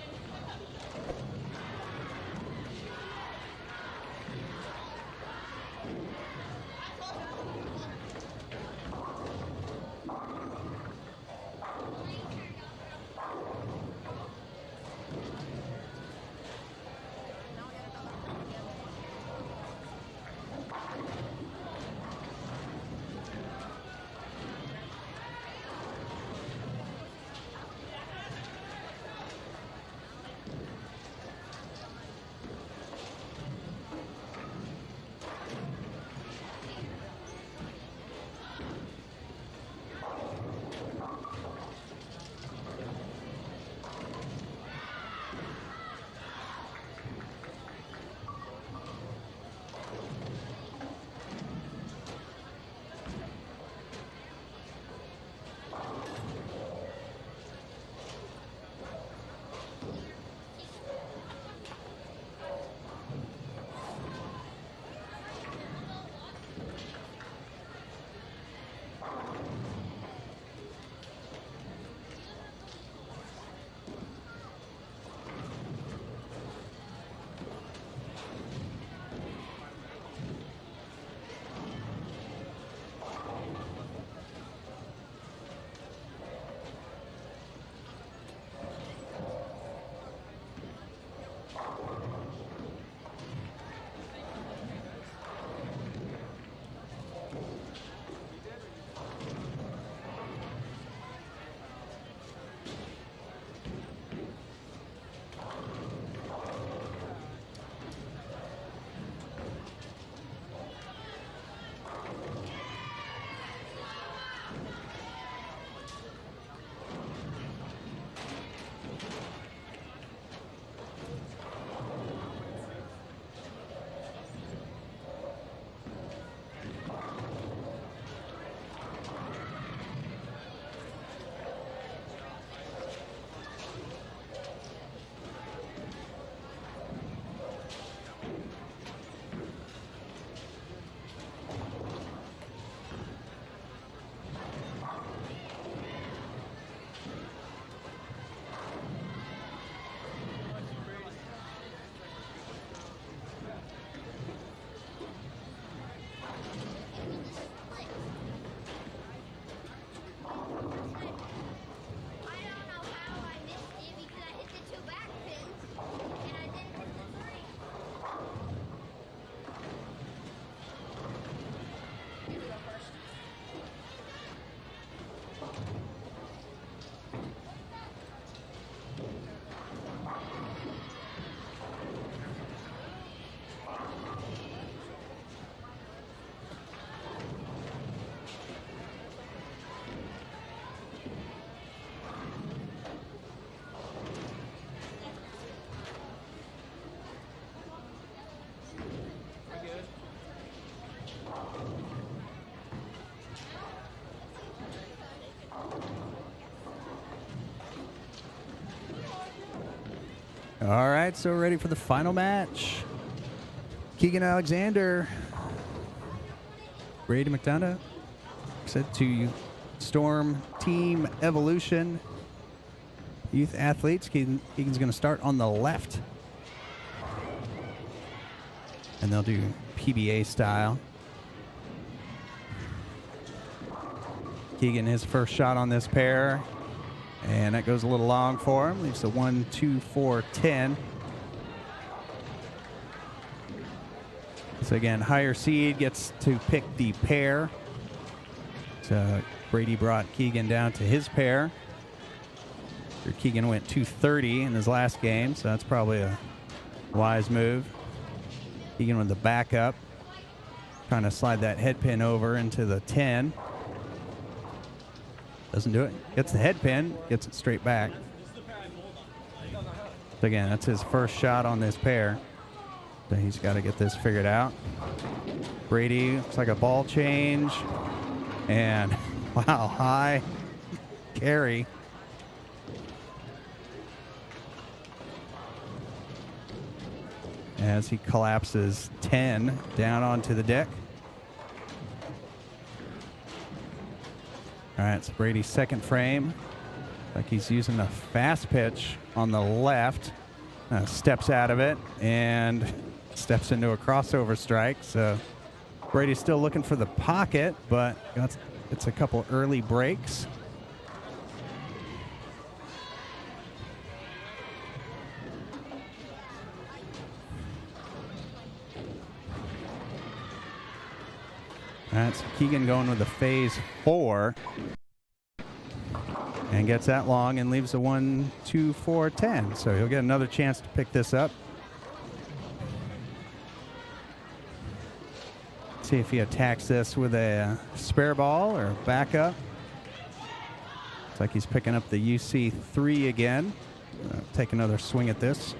All right, so we're ready for the final match. Keegan Alexander, Brady McDonough, said to Storm Team Evolution youth athletes. Keegan's going to start on the left, and they'll do PBA style. Keegan, his first shot on this pair, and that goes a little long for him. Leaves a 1, 2, 4, 10. So again, higher seed gets to pick the pair. So Brady brought Keegan down to his pair. Keegan went 230 in his last game, so that's probably a wise move. Keegan with the backup, trying to slide that head pin over into the 10. Doesn't do it. Gets the head pin, gets it straight back. So again, that's his first shot on this pair. So he's got to get this figured out. Brady, looks like a ball change. And wow, high carry. As he collapses 10 down onto the deck. All right, so Brady's second frame. Like he's using a fast pitch on the left. Steps out of it and steps into a crossover strike. So Brady's still looking for the pocket, but it's a couple early breaks. All right, so Keegan going with the phase 4 and gets that long and leaves a 1, 2, 4, 10. So he'll get another chance to pick this up. See if he attacks this with a spare ball or backup. Looks like he's picking up the UC3 again. Take another swing at this.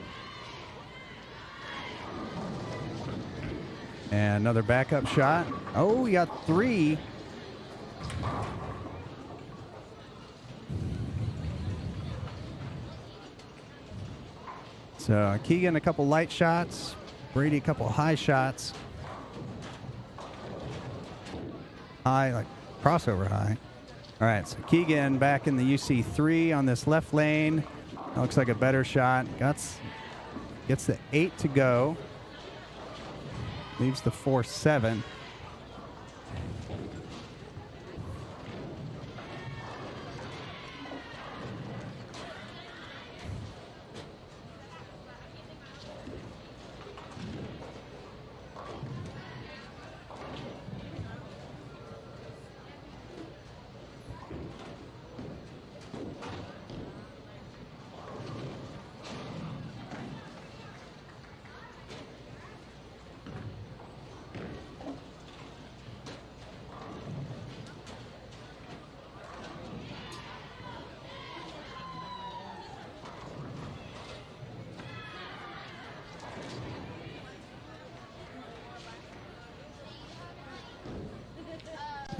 And another backup shot. Oh, we got 3. So Keegan a couple light shots. Brady a couple high shots. High, like crossover high. All right, so Keegan back in the UC3 on this left lane. That looks like a better shot. Gets the 8 to go. Leaves the 4-7.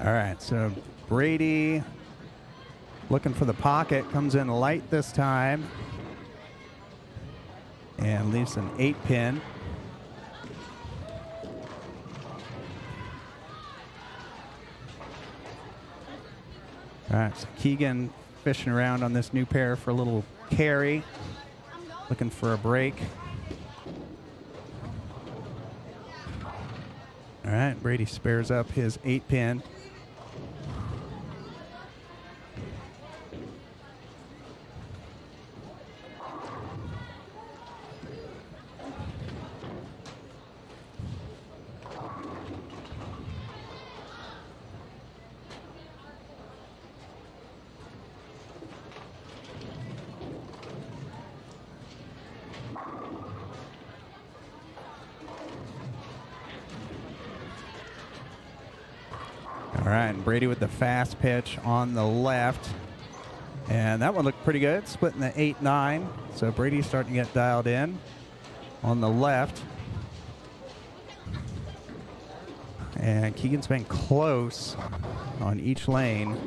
All right, so Brady looking for the pocket, comes in light this time and leaves an 8 pin. All right, so Keegan fishing around on this new pair for a little carry, looking for a break. All right, Brady spares up his 8 pin. All right, Brady with the fast pitch on the left. And that one looked pretty good, splitting the 8-9. So Brady's starting to get dialed in on the left. And Keegan's been close on each lane.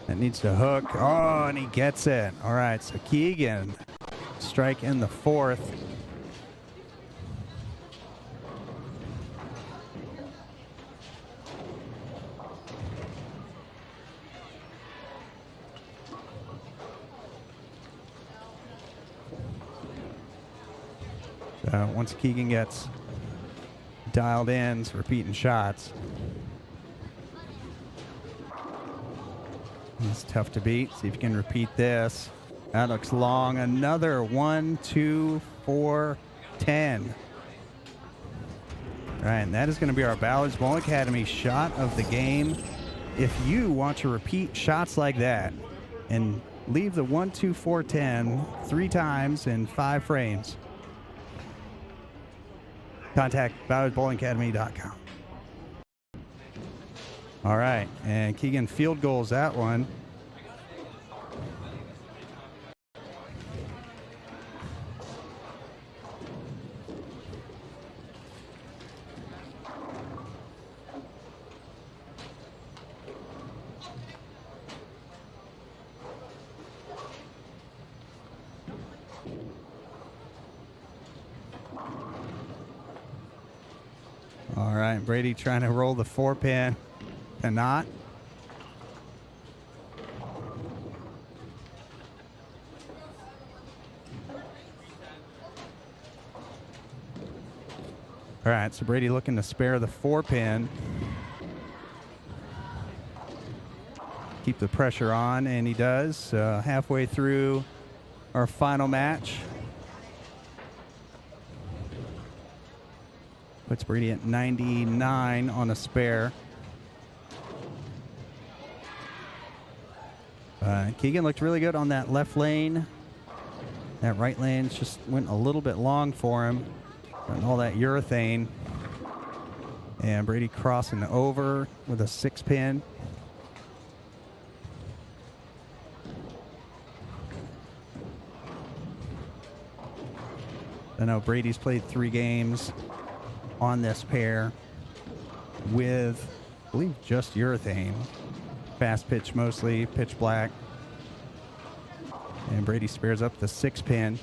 That needs to hook. Oh, and he gets it. All right, so Keegan, strike in the 4th. Once Keegan gets dialed in, it's repeating shots. It's tough to beat. See if you can repeat this. That looks long. Another 1, 2, 4, 10. All right, and that is going to be our Ballard's Bowling Academy shot of the game. If you want to repeat shots like that and leave the 1, 2, 4, 10 3 times in 5 frames. Contact BowersBowlingAcademy.com. All right, and Keegan field goals that one. All right, Brady trying to roll the 4-pin. Cannot. All right, so Brady looking to spare the 4-pin. Keep the pressure on, and he does. Halfway through our final match. Puts Brady at 99 on a spare. Keegan looked really good on that left lane. That right lane just went a little bit long for him. And all that urethane. And Brady crossing over with a 6-pin. I know Brady's played 3 games on this pair with, I believe, just urethane. Fast pitch mostly, pitch black. And Brady spares up the 6-pin.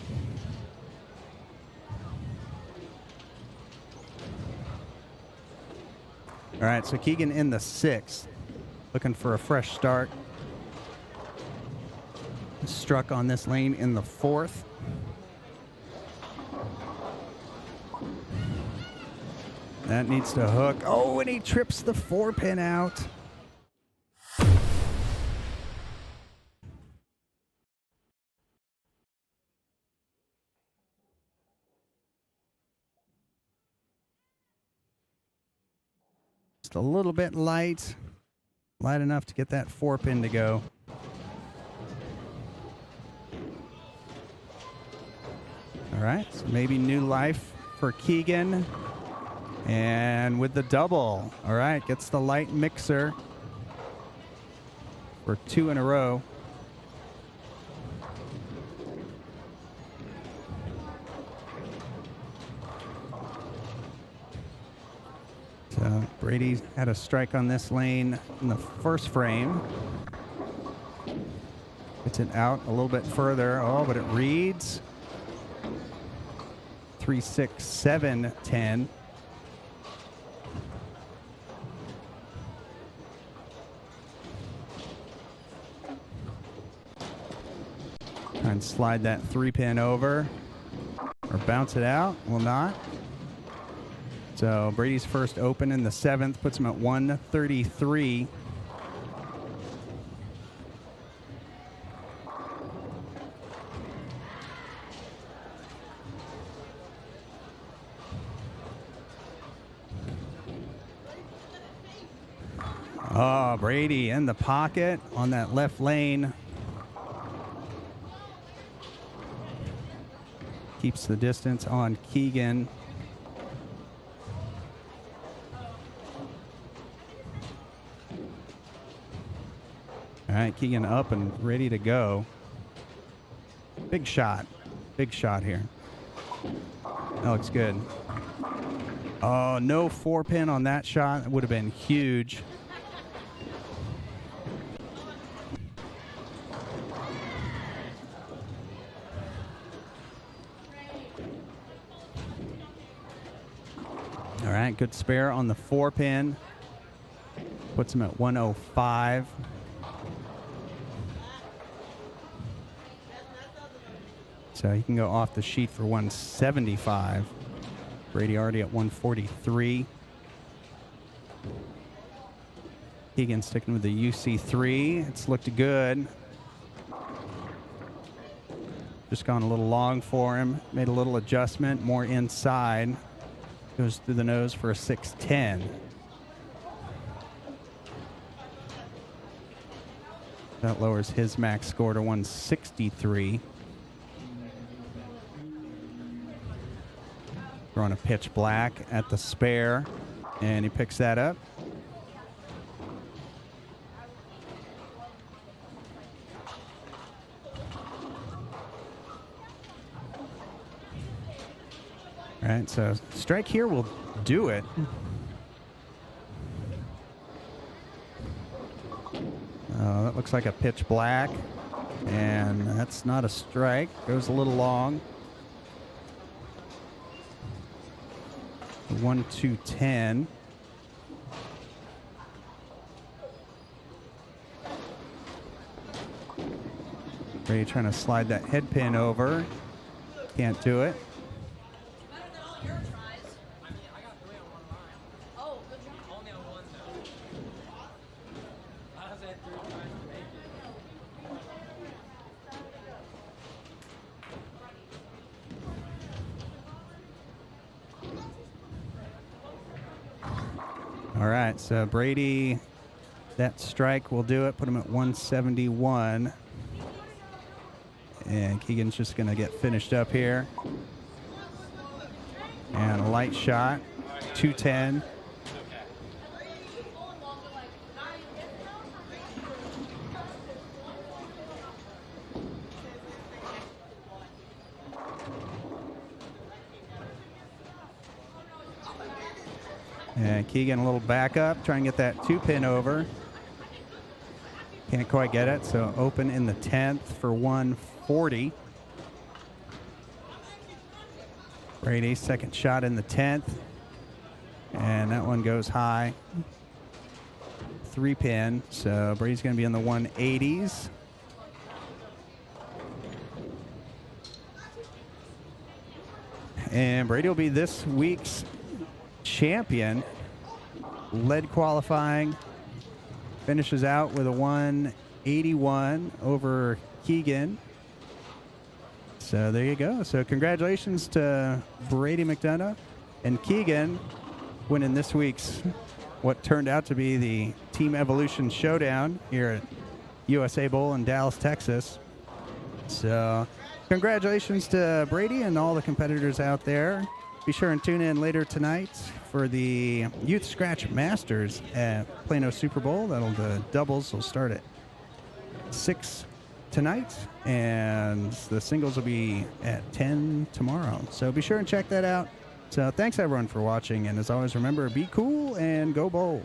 All right, so Keegan in the 6th, looking for a fresh start. Struck on this lane in the 4th. That needs to hook. Oh, and he trips the 4-pin out. Just a little bit light. Light enough to get that 4-pin to go. All right, so maybe new life for Keegan. And with the double, all right, gets the light mixer for 2 in a row. So Brady had a strike on this lane in the first frame. Gets it out a little bit further. Oh, but it reads 3, 6, 7, 10. Try and slide that 3-pin over or bounce it out. Will not. So Brady's first open in the 7th puts him at 133. Oh, Brady in the pocket on that left lane. Keeps the distance on Keegan. All right, Keegan up and ready to go. Big shot. Big shot here. That looks good. Oh, no 4-pin on that shot. That would have been huge. All right, good spare on the 4-pin. Puts him at 105. So he can go off the sheet for 175. Brady already at 143. Keegan sticking with the UC3. It's looked good. Just gone a little long for him. Made a little adjustment, more inside. Goes through the nose for a 610. That lowers his max score to 163. Throwing a pitch black at the spare, and he picks that up. All right, so strike here will do it. That looks like a pitch black, and that's not a strike. Goes a little long. 1-2-10. Brady trying to slide that head pin over. Can't do it. All right, so Brady, that strike will do it. Put him at 171. And Keegan's just going to get finished up here. And a light shot, 210. And Keegan a little back up, trying to get that 2-pin over. Can't quite get it, so open in the 10th for 140. Brady, second shot in the 10th. And that one goes high. 3-pin, so Brady's going to be in the 180s. And Brady will be this week's champion. Led qualifying, finishes out with a 181 over Keegan. So there you go. So congratulations to Brady McDonough and Keegan winning this week's what turned out to be the Team Evolution Showdown here at USA Bowl in Dallas, Texas. So congratulations to Brady and all the competitors out there. Be sure and tune in later tonight for the Youth Scratch Masters at Plano Super Bowl. The doubles will start at 6 tonight, and the singles will be at 10 tomorrow. So be sure and check that out. So thanks everyone for watching, and as always, remember, be cool and go bowl.